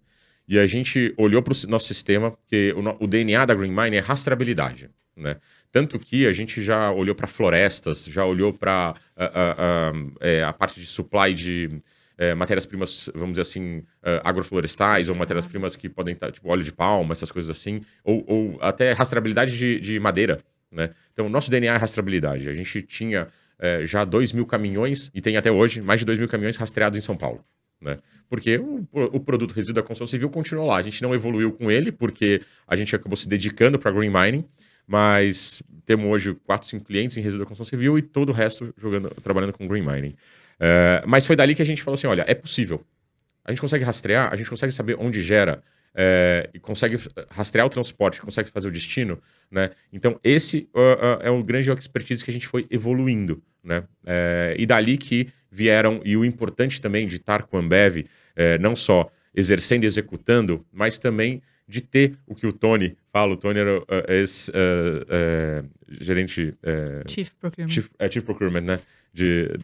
E a gente olhou para o nosso sistema, que o DNA da Green Mine é rastreabilidade. Né? Tanto que a gente já olhou para florestas, já olhou para a parte de supply de matérias-primas, vamos dizer assim, agroflorestais, ou matérias-primas que podem estar, tipo óleo de palma, essas coisas assim, ou até rastreabilidade de madeira. Né? Então, o nosso DNA é rastreabilidade. A gente tinha já 2.000 caminhões, e tem até hoje mais de 2.000 caminhões rastreados em São Paulo. Né? Porque o produto resíduo da construção civil continuou lá. A gente não evoluiu com ele, porque a gente acabou se dedicando para Green Mining, mas temos hoje 4, 5 clientes em resíduo da construção civil e todo o resto trabalhando com Green Mining. Mas foi dali que a gente falou assim, olha, é possível. A gente consegue rastrear, a gente consegue saber onde gera, e consegue rastrear o transporte, consegue fazer o destino, né? Então, esse é o grande expertise que a gente foi evoluindo, né? E dali que vieram, e o importante também de estar com a Ambev, não só exercendo e executando, mas também de ter o que o Tony fala. O Tony era gerente... Chief Procurement. Chief Procurement, né?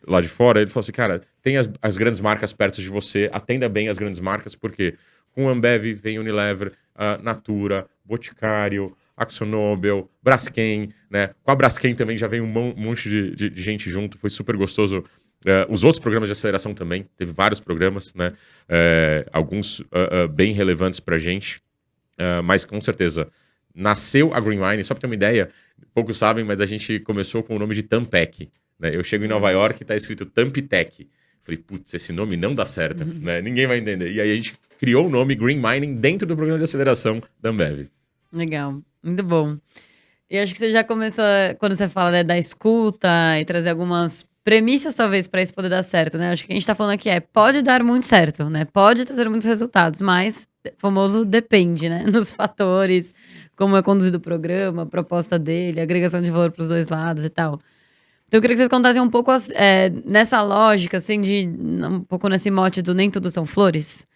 Lá de fora. Ele falou assim, cara, tem as grandes marcas perto de você, atenda bem as grandes marcas, porque com a Ambev vem Unilever, Natura, Boticário, AkzoNobel, Braskem, né? Com a Braskem também já vem um monte de gente junto, foi super gostoso. Os outros programas de aceleração também, teve vários programas, né? Alguns bem relevantes pra gente, mas com certeza nasceu a Green Mine, só pra ter uma ideia, poucos sabem, mas a gente começou com o nome de Tampec, né? Eu chego em Nova York e tá escrito Tamptec. Falei, putz, esse nome não dá certo, né? Ninguém vai entender. E aí a gente criou o nome Green Mining dentro do programa de aceleração da Ambev. Legal, muito bom. E acho que você já começou, quando você fala, né, da escuta e trazer algumas premissas, talvez, para isso poder dar certo, né? Acho que a gente tá falando aqui pode dar muito certo, né? Pode trazer muitos resultados, mas famoso depende, né? Nos fatores, como é conduzido o programa, a proposta dele, a agregação de valor para os 2 lados e tal. Então eu queria que vocês contassem um pouco nessa lógica, assim, um pouco nesse mote do nem tudo são flores.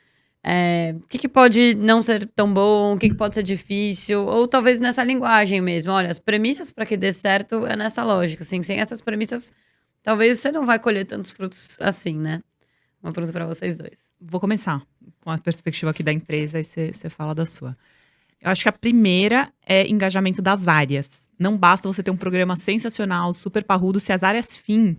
O que pode não ser tão bom, o que pode ser difícil, ou talvez nessa linguagem mesmo. Olha, as premissas para que dê certo é nessa lógica, assim, sem essas premissas, talvez você não vai colher tantos frutos assim, né? Uma pergunta para vocês dois. Vou começar com a perspectiva aqui da empresa e você fala da sua. Eu acho que a primeira é engajamento das áreas. não basta você ter um programa sensacional, super parrudo, se as áreas fim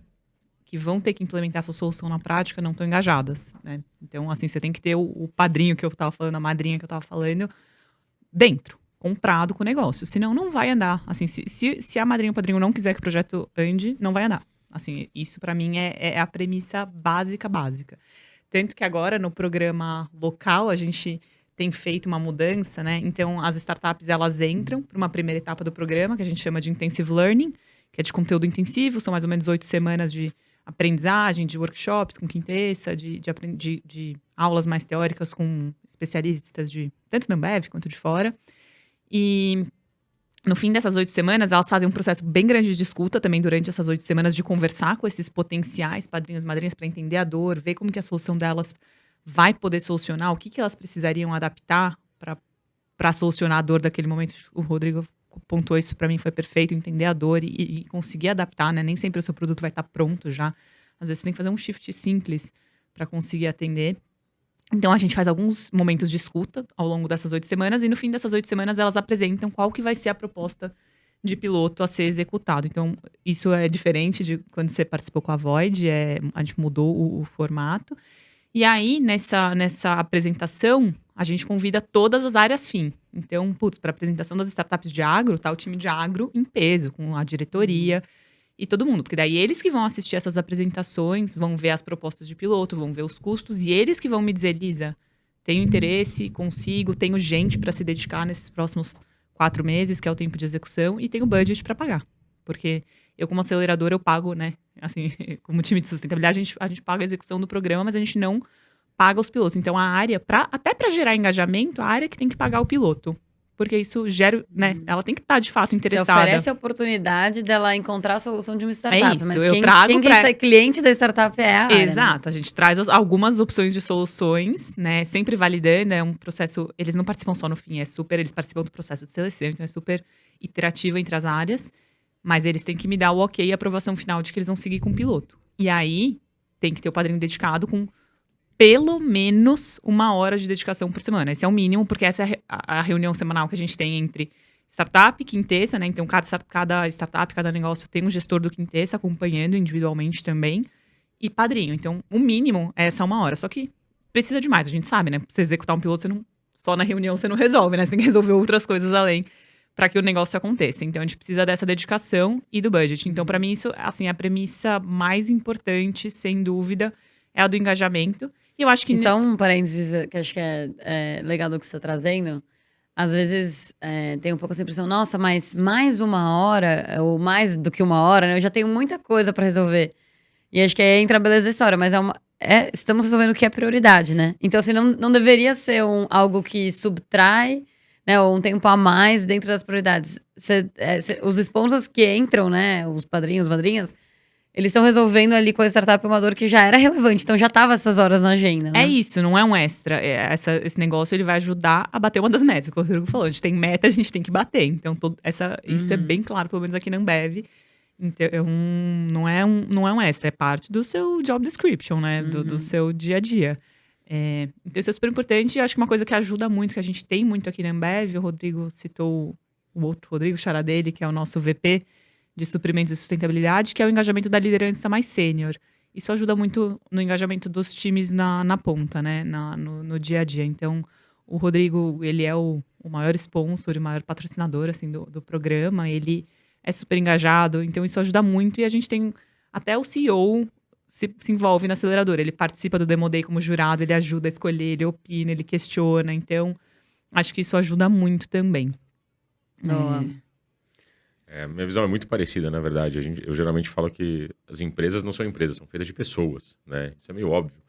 que vão ter que implementar essa solução na prática não estão engajadas, né? Então, assim, você tem que ter o padrinho que eu estava falando, a madrinha que eu estava falando, dentro, comprado com o negócio. Senão, não vai andar. Assim, se a madrinha ou o padrinho não quiser que o projeto ande, não vai andar. Assim, isso para mim é a premissa básica. Tanto que agora, no programa local, a gente tem feito uma mudança, né? Então, as startups, elas entram para uma primeira etapa do programa, que a gente chama de Intensive Learning, que é de conteúdo intensivo, são mais ou menos 8 semanas de aprendizagem, de workshops com Quintessa, de aulas mais teóricas com especialistas tanto da Ambev quanto de fora. E no fim dessas 8 semanas, elas fazem um processo bem grande de escuta também durante essas 8 semanas, de conversar com esses potenciais padrinhos, madrinhas, para entender a dor, ver como que a solução delas vai poder solucionar, o que elas precisariam adaptar para solucionar a dor daquele momento. O Rodrigo pontuou isso, para mim foi perfeito, entender a dor e conseguir adaptar, né? Nem sempre o seu produto vai estar pronto já. Às vezes você tem que fazer um shift simples para conseguir atender. Então, a gente faz alguns momentos de escuta ao longo dessas 8 semanas, e no fim dessas 8 semanas elas apresentam qual que vai ser a proposta de piloto a ser executado. Então, isso é diferente de quando você participou com a Void, a gente mudou o formato. E aí, nessa apresentação, a gente convida todas as áreas fim. Então, para a apresentação das startups de agro, tá o time de agro em peso, com a diretoria e todo mundo. Porque daí eles que vão assistir essas apresentações, vão ver as propostas de piloto, vão ver os custos, e eles que vão me dizer, Lisa, tenho interesse, consigo, tenho gente para se dedicar nesses próximos 4 meses, que é o tempo de execução, e tenho budget para pagar. Porque eu, como aceleradora, eu pago, né? Assim, como time de sustentabilidade, a gente paga a execução do programa, mas a gente não paga os pilotos. Então, a área, até para gerar engajamento, a área que tem que pagar o piloto. Porque isso gera, né? Ela tem que estar, de fato, interessada. Você oferece a oportunidade dela encontrar a solução de uma startup. É isso, mas eu quem trago quer ser cliente da startup é a área. Exato, né? A gente traz algumas opções de soluções, né? Sempre validando, é um processo... Eles não participam só no fim, eles participam do processo de seleção, então é super iterativo entre as áreas. Mas eles têm que me dar o ok e a aprovação final de que eles vão seguir com o piloto. E aí, tem que ter o padrinho dedicado com pelo menos 1 hora de dedicação por semana. Esse é o mínimo, porque essa é a reunião semanal que a gente tem entre startup e Quintessa, né? Então, cada startup, cada negócio tem um gestor do Quintessa acompanhando individualmente também. E padrinho. Então, o mínimo é essa 1 hora. Só que precisa de mais, a gente sabe, né? Pra você executar um piloto, só na reunião você não resolve, né? Você tem que resolver outras coisas além para que o negócio aconteça. Então, a gente precisa dessa dedicação e do budget. Então, para mim, isso, assim, a premissa mais importante, sem dúvida, é a do engajamento. E eu acho que... Só um parênteses que acho que é legal do que você está trazendo. Às vezes, tem um pouco essa impressão, nossa, mas mais 1 hora, ou mais do que 1 hora, né? Eu já tenho muita coisa para resolver. E acho que aí entra a beleza da história, mas estamos resolvendo o que é prioridade, né? Então, assim, não deveria ser algo que subtrai, né, ou um tempo a mais dentro das prioridades. Os sponsors que entram, né, os padrinhos, madrinhas, eles estão resolvendo ali com a startup uma dor que já era relevante, então já estava essas horas na agenda, né? É isso, não é um extra. Esse negócio, ele vai ajudar a bater uma das metas, como o Rodrigo falou. A gente tem meta, a gente tem que bater. Então, isso é bem claro, pelo menos aqui na Ambev. Então, não é um extra, é parte do seu job description, né, do seu dia a dia. Então, isso é super importante. E eu acho que uma coisa que ajuda muito, que a gente tem muito aqui na Ambev, o Rodrigo citou o outro Rodrigo Charadelli, que é o nosso VP de suprimentos e sustentabilidade, que é o engajamento da liderança mais sênior. Isso ajuda muito no engajamento dos times na ponta, né, no dia a dia. Então, o Rodrigo, ele é o maior sponsor e o maior patrocinador, assim, do programa. Ele é super engajado, então isso ajuda muito. E a gente tem até o CEO se envolve na aceleradora. Ele participa do Demo Day como jurado, ele ajuda a escolher, ele opina, ele questiona. Então, acho que isso ajuda muito também. Boa. Minha visão é muito parecida, na verdade. Eu geralmente falo que as empresas não são empresas, são feitas de pessoas, né? Isso é meio óbvio.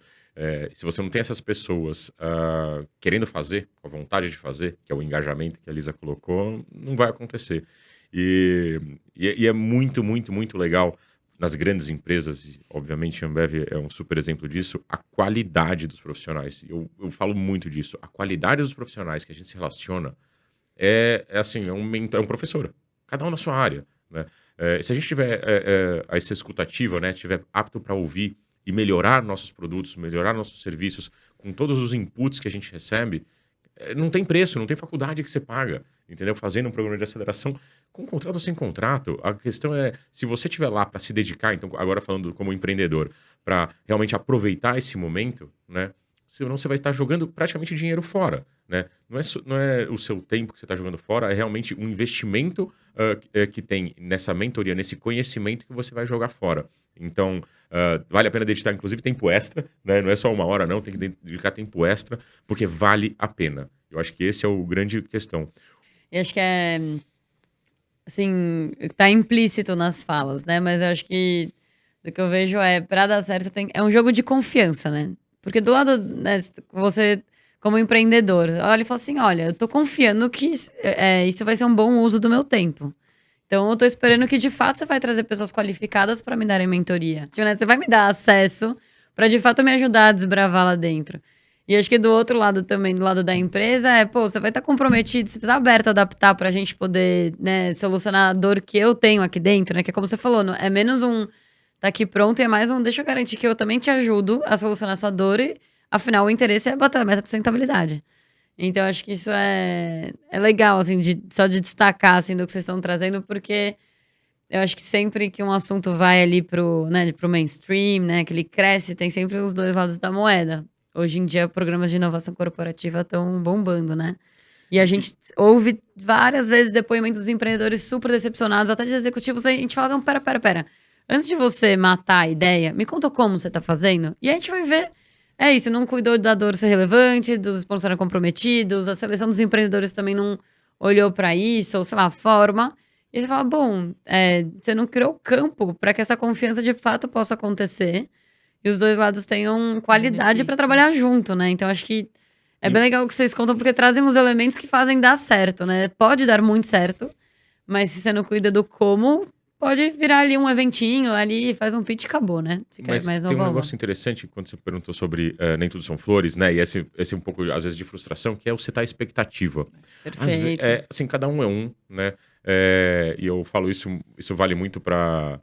Se você não tem essas pessoas querendo fazer, com a vontade de fazer, que é o engajamento que a Lisa colocou, não vai acontecer. E é muito, muito, muito legal nas grandes empresas, e obviamente a Ambev é um super exemplo disso, a qualidade dos profissionais. Eu falo muito disso. A qualidade dos profissionais que a gente se relaciona é um professor. Cada um na sua área, né? Se a gente tiver essa escutativa, né, tiver apto para ouvir e melhorar nossos produtos, melhorar nossos serviços, com todos os inputs que a gente recebe, não tem preço, não tem faculdade que você paga, entendeu? Fazendo um programa de aceleração com contrato ou sem contrato. A questão é, se você estiver lá para se dedicar, então agora falando como empreendedor, para realmente aproveitar esse momento, né? Senão você vai estar jogando praticamente dinheiro fora, né? Não é o seu tempo que você está jogando fora, é realmente um investimento que tem nessa mentoria, nesse conhecimento que você vai jogar fora. Então, vale a pena dedicar, inclusive, tempo extra, né? Não é só 1 hora, não, tem que dedicar tempo extra, porque vale a pena. Eu acho que esse é o grande questão. Eu acho que assim, tá implícito nas falas, né? Mas eu acho que do que eu vejo pra dar certo, é um jogo de confiança, né? Porque do lado, né, você, como empreendedor, olha e fala assim, olha, eu tô confiando que isso vai ser um bom uso do meu tempo. Então, eu tô esperando que, de fato, você vai trazer pessoas qualificadas para me darem mentoria. Tipo, né, você vai me dar acesso para, de fato, me ajudar a desbravar lá dentro. E acho que do outro lado também, do lado da empresa, você vai estar comprometido, você tá aberto a adaptar pra gente poder, né, solucionar a dor que eu tenho aqui dentro, né? Que é como você falou, é menos tá aqui pronto e é mais deixa eu garantir que eu também te ajudo a solucionar a sua dor e, afinal, o interesse é bater a meta de sustentabilidade. Então, acho que isso é legal, assim, só de destacar, assim, do que vocês estão trazendo, porque eu acho que sempre que um assunto vai ali pro mainstream, né, que ele cresce, tem sempre os dois lados da moeda. Hoje em dia, programas de inovação corporativa estão bombando, né? E a gente ouve várias vezes depoimentos dos empreendedores super decepcionados, até de executivos, a gente fala, não, pera. Antes de você matar a ideia, me conta como você tá fazendo. E aí a gente vai ver. É isso, não cuidou da dor ser relevante, dos sponsors comprometidos, a seleção dos empreendedores também não olhou para isso, ou sei lá, a forma. E aí você fala, bom, você não criou campo para que essa confiança de fato possa acontecer e os dois lados tenham qualidade para trabalhar junto, né? Então acho que é bem legal o que vocês contam, porque trazem uns elementos que fazem dar certo, né? Pode dar muito certo, mas se você não cuida do como, pode virar ali um eventinho, ali faz um pitch e acabou, né? Fica mas mais tem um negócio interessante quando você perguntou sobre Nem Tudo São Flores, né? E esse um pouco, às vezes, de frustração, que é o setar a expectativa. Perfeito. Assim, cada um é um, né? E eu falo isso vale muito para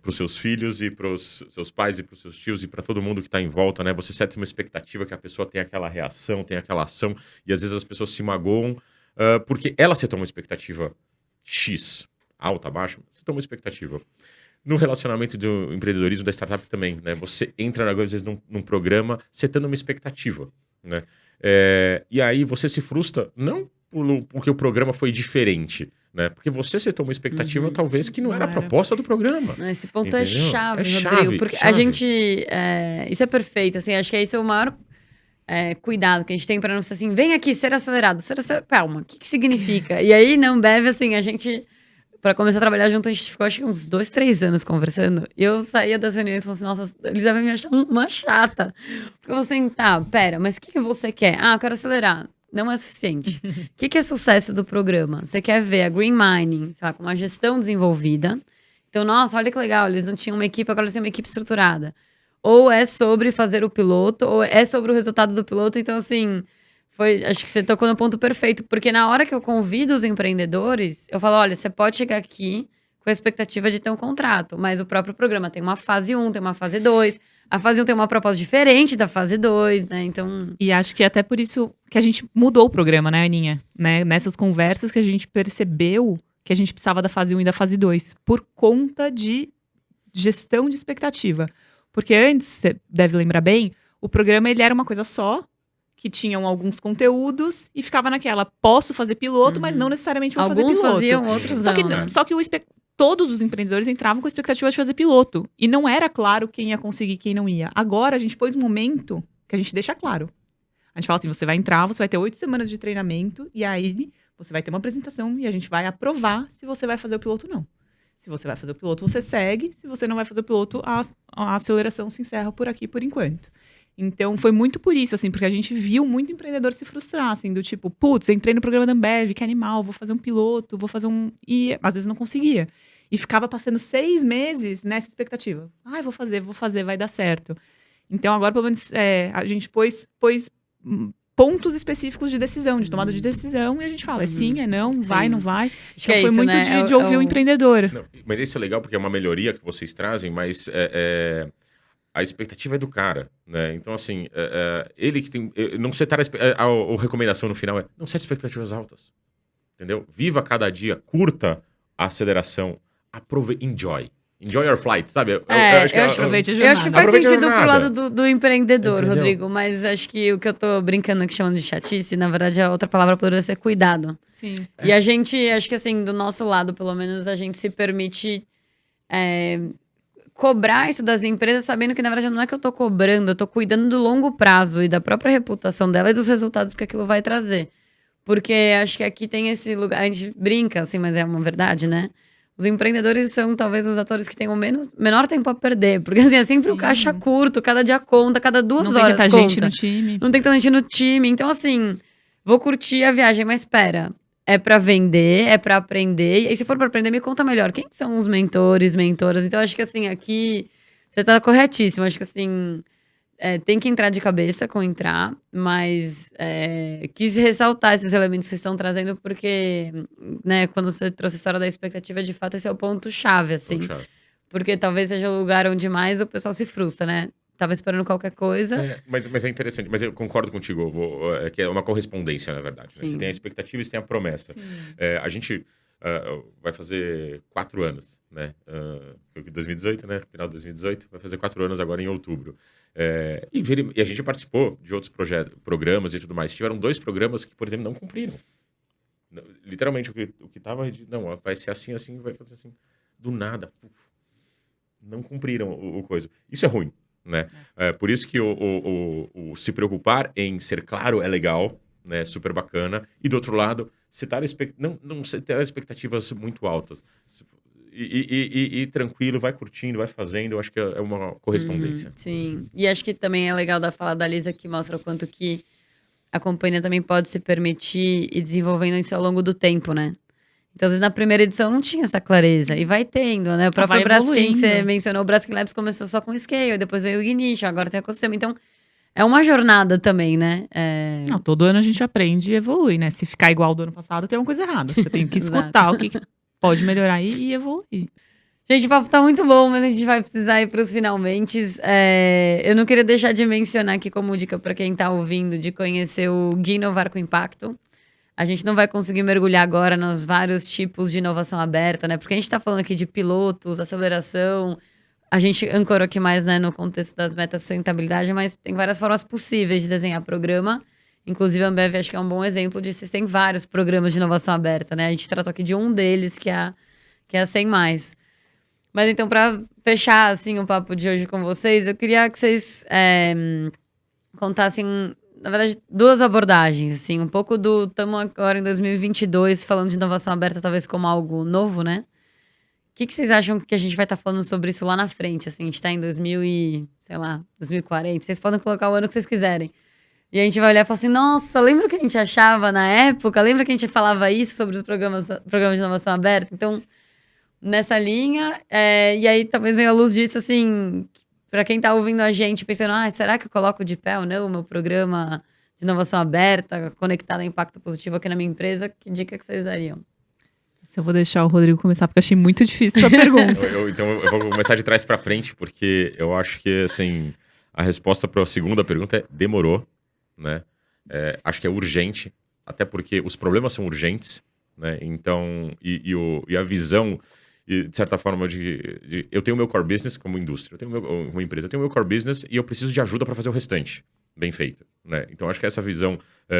os seus filhos e para os seus pais e para os seus tios e para todo mundo que está em volta, né? Você seta uma expectativa que a pessoa tem aquela reação, tem aquela ação, e às vezes as pessoas se magoam porque ela setou uma expectativa X, alta, baixa, você toma uma expectativa. No relacionamento do empreendedorismo, da startup também, né? Você entra, às vezes, num programa setando uma expectativa, né? E aí você se frustra, não porque o programa foi diferente, né? Porque você setou uma expectativa, talvez, que não era a proposta do programa. Esse ponto entendeu? é chave, Rodrigo. Chave, porque chave. a gente... isso é perfeito, assim, acho que esse é o maior cuidado que a gente tem para não ser assim, vem aqui, ser acelerado. Calma, o que significa? E aí, na Ambev, assim, a gente... Pra começar a trabalhar junto, a gente ficou, acho que uns 2, 3 anos conversando. E eu saía das reuniões e falava assim, nossa, eles devem me achar uma chata. Porque eu falei assim, tá, pera, mas o que você quer? Ah, eu quero acelerar. Não é suficiente. O que é sucesso do programa? Você quer ver a Green Mining, sei lá, com uma gestão desenvolvida. Então, nossa, olha que legal, eles não tinham uma equipe, agora eles têm uma equipe estruturada. Ou é sobre fazer o piloto, ou é sobre o resultado do piloto. Então, assim... acho que você tocou no ponto perfeito, porque na hora que eu convido os empreendedores, eu falo, olha, você pode chegar aqui com a expectativa de ter um contrato, mas o próprio programa tem uma fase 1, tem uma fase 2, a fase 1 tem uma proposta diferente da fase 2, né, então... E acho que até por isso que a gente mudou o programa, né, Aninha? Né? Nessas conversas que a gente percebeu que a gente precisava da fase 1 e da fase 2, por conta de gestão de expectativa. Porque antes, você deve lembrar bem, o programa ele era uma coisa só, que tinham alguns conteúdos e ficava naquela, posso fazer piloto, mas não necessariamente vou fazer piloto. Alguns faziam, outros não. Só que todos os empreendedores entravam com a expectativa de fazer piloto. E não era claro quem ia conseguir e quem não ia. Agora, a gente pôs um momento que a gente deixa claro. A gente fala assim, você vai entrar, você vai ter 8 semanas de treinamento, e aí você vai ter uma apresentação e a gente vai aprovar se você vai fazer o piloto ou não. Se você vai fazer o piloto, você segue. Se você não vai fazer o piloto, a aceleração se encerra por aqui, por enquanto. Então, foi muito por isso, assim, porque a gente viu muito empreendedor se frustrar, assim, do tipo, putz, entrei no programa da Ambev, que animal, vou fazer um piloto, vou fazer um... E às vezes não conseguia. E ficava passando 6 meses nessa expectativa. Ai, vou fazer, vai dar certo. Então, agora, pelo menos, a gente pôs pontos específicos de decisão, de tomada de decisão, e a gente fala, é sim, é não, vai, não vai. Acho que então, foi isso, muito né? de ouvir o empreendedor. Não, mas isso é legal, porque é uma melhoria que vocês trazem, mas a expectativa é do cara, né? Então, assim, ele que tem... Não setar a recomendação no final é não sete expectativas altas, entendeu? Viva cada dia, curta a aceleração, enjoy. Enjoy your flight, sabe? Aproveite a jornada. Eu acho que faz Aproveite a sentido pro jornada. lado do empreendedor, Entendeu? Rodrigo. Mas acho que o que eu tô brincando aqui chamando de chatice, na verdade, a outra palavra poderia ser cuidado. Sim. E a gente, acho que assim, do nosso lado, pelo menos, a gente se permite cobrar isso das empresas, sabendo que, na verdade, não é que eu tô cobrando, eu tô cuidando do longo prazo e da própria reputação dela e dos resultados que aquilo vai trazer. Porque acho que aqui tem esse lugar, a gente brinca, assim, mas é uma verdade, né? Os empreendedores são talvez os atores que têm o menor tempo a perder. Porque assim, é sempre o caixa curto, cada dia conta, cada 2 horas conta. Não tem tanta gente no time. Não tem tanta gente no time. Então, assim, vou curtir a viagem, mas espera. É pra vender, é pra aprender. E aí, se for pra aprender, me conta melhor. Quem são os mentores, mentoras? Então, acho que assim, aqui você tá corretíssimo. Acho que assim, tem que entrar de cabeça com entrar, mas quis ressaltar esses elementos que vocês estão trazendo, porque, né, quando você trouxe a história da expectativa, de fato, esse é o ponto-chave, assim. Ponto-chave. Porque talvez seja o lugar onde mais o pessoal se frustra, né? Tava esperando qualquer coisa. Mas é interessante, mas eu concordo contigo, que é uma correspondência, na verdade. Né? Sim. Você tem a expectativa e você tem a promessa. A gente vai fazer 4 anos, né? 2018, né? Final de 2018, vai fazer 4 anos agora em outubro. E a gente participou de outros programas e tudo mais. Tiveram 2 programas que, por exemplo, não cumpriram. Literalmente, o que tava... Não, vai ser assim, assim, vai fazer assim. Do nada, não cumpriram o coisa. Isso é ruim. Né? Por isso que o se preocupar em ser claro é legal, né? Super bacana. E do outro lado, não ter expectativas muito altas. E tranquilo, vai curtindo, vai fazendo. Eu acho que é uma correspondência. Sim. E acho que também é legal da fala da Lisa, que mostra o quanto que a companhia também pode se permitir ir desenvolvendo isso ao longo do tempo, né? Então, às vezes, na primeira edição não tinha essa clareza. E vai tendo, né? O próprio Braskem, que você mencionou, o Braskem Labs começou só com Scale, depois veio o Ignition, agora tem o ecossistema. Então, é uma jornada também, né? Não, todo ano a gente aprende e evolui, né? Se ficar igual do ano passado, tem uma coisa errada. Você tem que escutar o que pode melhorar e evoluir. Gente, o papo tá muito bom, mas a gente vai precisar ir pros finalmente. Eu não queria deixar de mencionar aqui como dica para quem tá ouvindo, de conhecer o Guia Inovar com Impacto. A gente não vai conseguir mergulhar agora nos vários tipos de inovação aberta, né? Porque a gente está falando aqui de pilotos, aceleração. A gente ancorou aqui mais, né, no contexto das metas de sustentabilidade, mas tem várias formas possíveis de desenhar programa. Inclusive, a Ambev acho que é um bom exemplo de vocês têm vários programas de inovação aberta, né? A gente tratou aqui de um deles, que é a 100 Mais. Mas então, para fechar, assim, o papo de hoje com vocês, eu queria que vocês contassem... Na verdade, 2 abordagens, assim, um pouco estamos agora em 2022 falando de inovação aberta talvez como algo novo, né? O que vocês acham que a gente vai estar falando sobre isso lá na frente, assim, a gente está em 2040, vocês podem colocar o ano que vocês quiserem. E a gente vai olhar e falar assim, nossa, lembra o que a gente achava na época? Lembra que a gente falava isso sobre os programas de inovação aberta? Então, nessa linha, e aí talvez meio à luz disso, assim... Para quem tá ouvindo a gente, pensando, será que eu coloco de pé ou não o meu programa de inovação aberta, conectado a impacto positivo aqui na minha empresa, que dica que vocês dariam? Eu vou deixar o Rodrigo começar, porque eu achei muito difícil a sua pergunta. Então, eu vou começar de trás para frente, porque eu acho que, assim, a resposta para a segunda pergunta é demorou, né? Acho que é urgente, até porque os problemas são urgentes, né? Então, e a visão... E, de certa forma, eu tenho o meu core business como indústria, eu tenho uma empresa, eu tenho o meu core business e eu preciso de ajuda para fazer o restante bem feito, né? Então, acho que essa visão,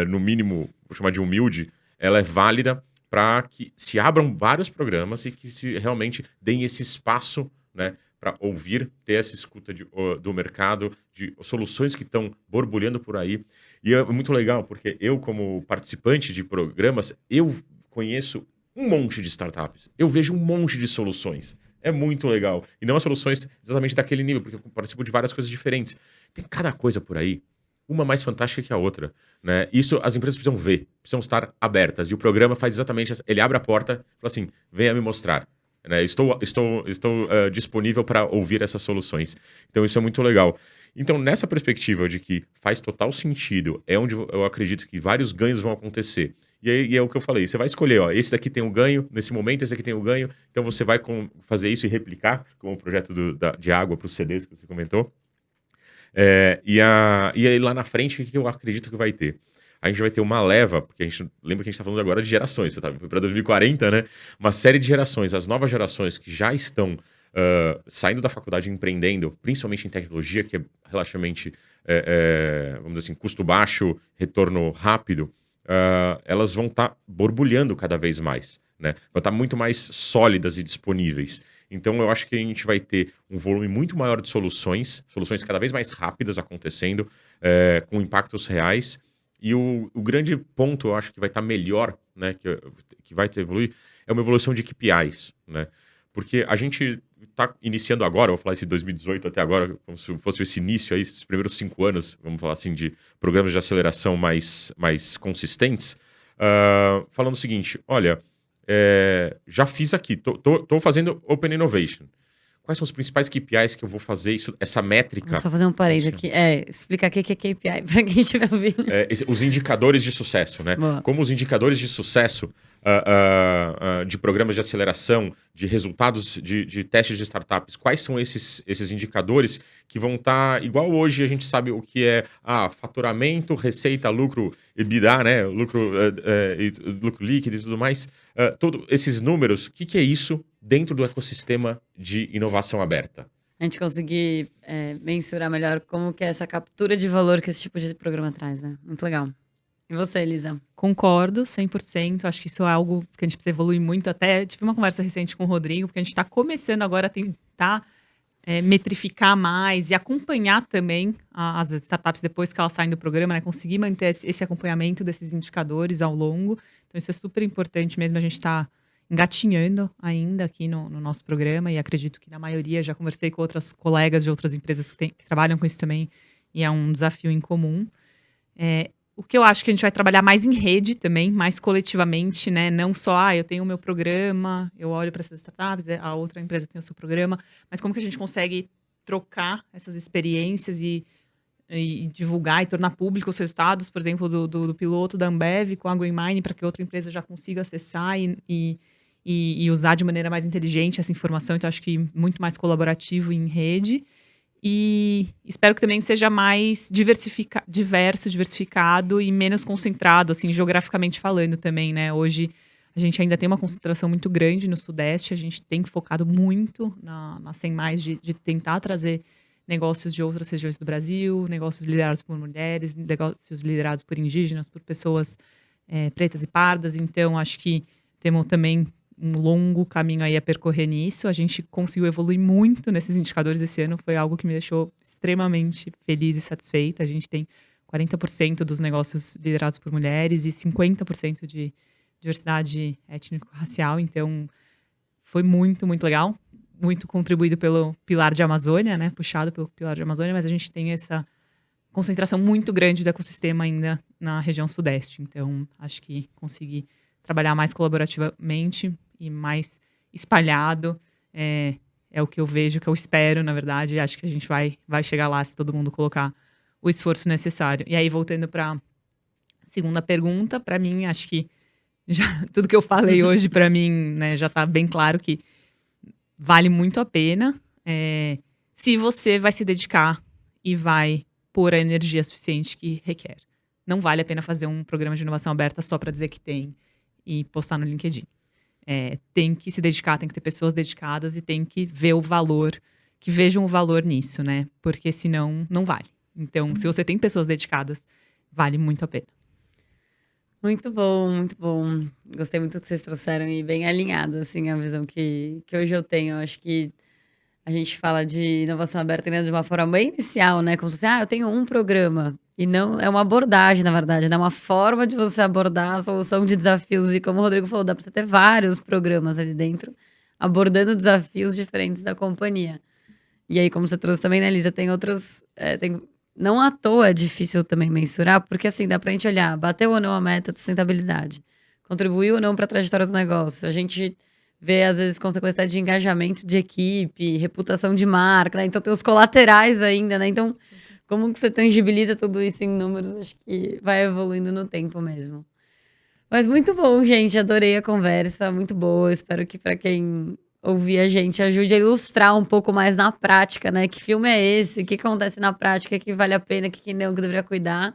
no mínimo, vou chamar de humilde, ela é válida para que se abram vários programas e que se realmente deem esse espaço, né, para ouvir, ter essa escuta do mercado, de soluções que estão borbulhando por aí. E é muito legal, porque eu, como participante de programas, eu conheço um monte de startups. Eu vejo um monte de soluções. É muito legal. E não as soluções exatamente daquele nível, porque eu participo de várias coisas diferentes. Tem cada coisa por aí, uma mais fantástica que a outra, né? Isso as empresas precisam ver, precisam estar abertas. E o programa faz exatamente isso. Ele abre a porta e fala assim, venha me mostrar. Né? Estou disponível para ouvir essas soluções. Então isso é muito legal. Então, nessa perspectiva de que faz total sentido, é onde eu acredito que vários ganhos vão acontecer. E é o que eu falei, você vai escolher, esse daqui tem um ganho, nesse momento esse aqui tem um ganho, então você vai fazer isso e replicar, como o projeto de água para os CDs que você comentou. E aí lá na frente, o que eu acredito que vai ter? A gente vai ter uma leva, porque a gente lembra que a gente está falando agora de gerações, você tá para 2040, né? Uma série de gerações, as novas gerações que já estão saindo da faculdade e empreendendo, principalmente em tecnologia, que é relativamente, vamos dizer assim, custo baixo, retorno rápido, elas vão estar borbulhando cada vez mais, né? Vão estar muito mais sólidas e disponíveis. Então, eu acho que a gente vai ter um volume muito maior de soluções cada vez mais rápidas acontecendo, com impactos reais. E o grande ponto, eu acho que vai estar melhor, né, que vai evoluir, é uma evolução de KPIs, né? Porque a gente está iniciando agora, eu vou falar esse 2018 até agora, como se fosse esse início aí, esses primeiros 5 anos, vamos falar assim, de programas de aceleração mais consistentes, falando o seguinte, olha, já fiz aqui, tô fazendo Open Innovation. Quais são os principais KPIs que eu vou fazer, essa métrica? Vou só fazer um parênteses aqui. Explicar o que é KPI para quem estiver ouvindo. Os indicadores de sucesso, né? Boa. Como os indicadores de sucesso de programas de aceleração, de resultados de testes de startups, quais são esses indicadores que vão estar, igual hoje a gente sabe o que é faturamento, receita, lucro, EBITDA, né? Lucro líquido e tudo mais. Todos esses números, o que é isso dentro do ecossistema de inovação aberta? A gente conseguir mensurar melhor como que é essa captura de valor que esse tipo de programa traz, né? Muito legal. E você, Elisa? Concordo, 100%. Acho que isso é algo que a gente precisa evoluir muito. Até tive uma conversa recente com o Rodrigo, porque a gente está começando agora a tentar metrificar mais e acompanhar também as startups depois que elas saem do programa, né? Conseguir manter esse acompanhamento desses indicadores ao longo. Então, isso é super importante mesmo. A gente está engatinhando ainda aqui no nosso programa e acredito que na maioria, já conversei com outras colegas de outras empresas que trabalham com isso também e é um desafio em comum. O que eu acho que a gente vai trabalhar mais em rede também, mais coletivamente, né? Não só, eu tenho o meu programa, eu olho para essas startups, a outra empresa tem o seu programa, mas como que a gente consegue trocar essas experiências e divulgar e tornar público os resultados, por exemplo, do piloto da Ambev com a Green Mine, para que outra empresa já consiga acessar e usar de maneira mais inteligente essa informação. Então, acho que muito mais colaborativo em rede. E espero que também seja mais diversificado e menos concentrado, assim, geograficamente falando também, né? Hoje, a gente ainda tem uma concentração muito grande no Sudeste. A gente tem focado muito na 100+, de tentar trazer negócios de outras regiões do Brasil, negócios liderados por mulheres, negócios liderados por indígenas, por pessoas pretas e pardas. Então, acho que temos também um longo caminho aí a percorrer nisso. A gente conseguiu evoluir muito nesses indicadores esse ano. Foi algo que me deixou extremamente feliz e satisfeita. A gente tem 40% dos negócios liderados por mulheres e 50% de diversidade étnico-racial. Então, foi muito, muito legal. Muito contribuído pelo Pilar de Amazônia, né? Puxado pelo Pilar de Amazônia, mas a gente tem essa concentração muito grande do ecossistema ainda na região Sudeste. Então, acho que consegui trabalhar mais colaborativamente e mais espalhado é o que eu vejo, que eu espero, na verdade. Acho que a gente vai chegar lá se todo mundo colocar o esforço necessário. E aí, voltando para a segunda pergunta, para mim, acho que tudo que eu falei hoje, para mim, né, já está bem claro que vale muito a pena se você vai se dedicar e vai pôr a energia suficiente que requer. Não vale a pena fazer um programa de inovação aberta só para dizer que tem e postar no LinkedIn. Tem que se dedicar, tem que ter pessoas dedicadas e tem que ver o valor, que vejam o valor nisso, né? Porque senão não vale. Então, se você tem pessoas dedicadas, vale muito a pena. Muito bom, muito bom. Gostei muito do que vocês trouxeram e bem alinhado, assim, a visão que hoje eu tenho. Eu acho que a gente fala de inovação aberta de uma forma bem inicial, né? Como se fosse, eu tenho um programa. E não é uma abordagem, na verdade, é uma forma de você abordar a solução de desafios. E como o Rodrigo falou, dá para você ter vários programas ali dentro, abordando desafios diferentes da companhia. E aí, como você trouxe também, né, Elisa, tem outros... não à toa é difícil também mensurar, porque assim, dá pra gente olhar, bateu ou não a meta de sustentabilidade, contribuiu ou não para a trajetória do negócio. A gente vê, às vezes, consequência de engajamento de equipe, reputação de marca, né? Então tem os colaterais ainda, né? Então, como que você tangibiliza tudo isso em números? Acho que vai evoluindo no tempo mesmo. Mas muito bom, gente. Adorei a conversa, muito boa. Espero que para quem ouvir a gente, ajude a ilustrar um pouco mais na prática, né? Que filme é esse? O que acontece na prática? Que vale a pena? Que não, que deveria cuidar?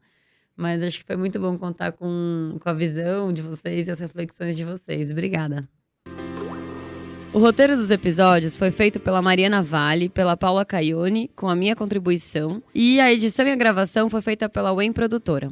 Mas acho que foi muito bom contar com a visão de vocês e as reflexões de vocês. Obrigada. O roteiro dos episódios foi feito pela Mariana Vale, pela Paula Caione, com a minha contribuição. E a edição e a gravação foi feita pela Wen Produtora.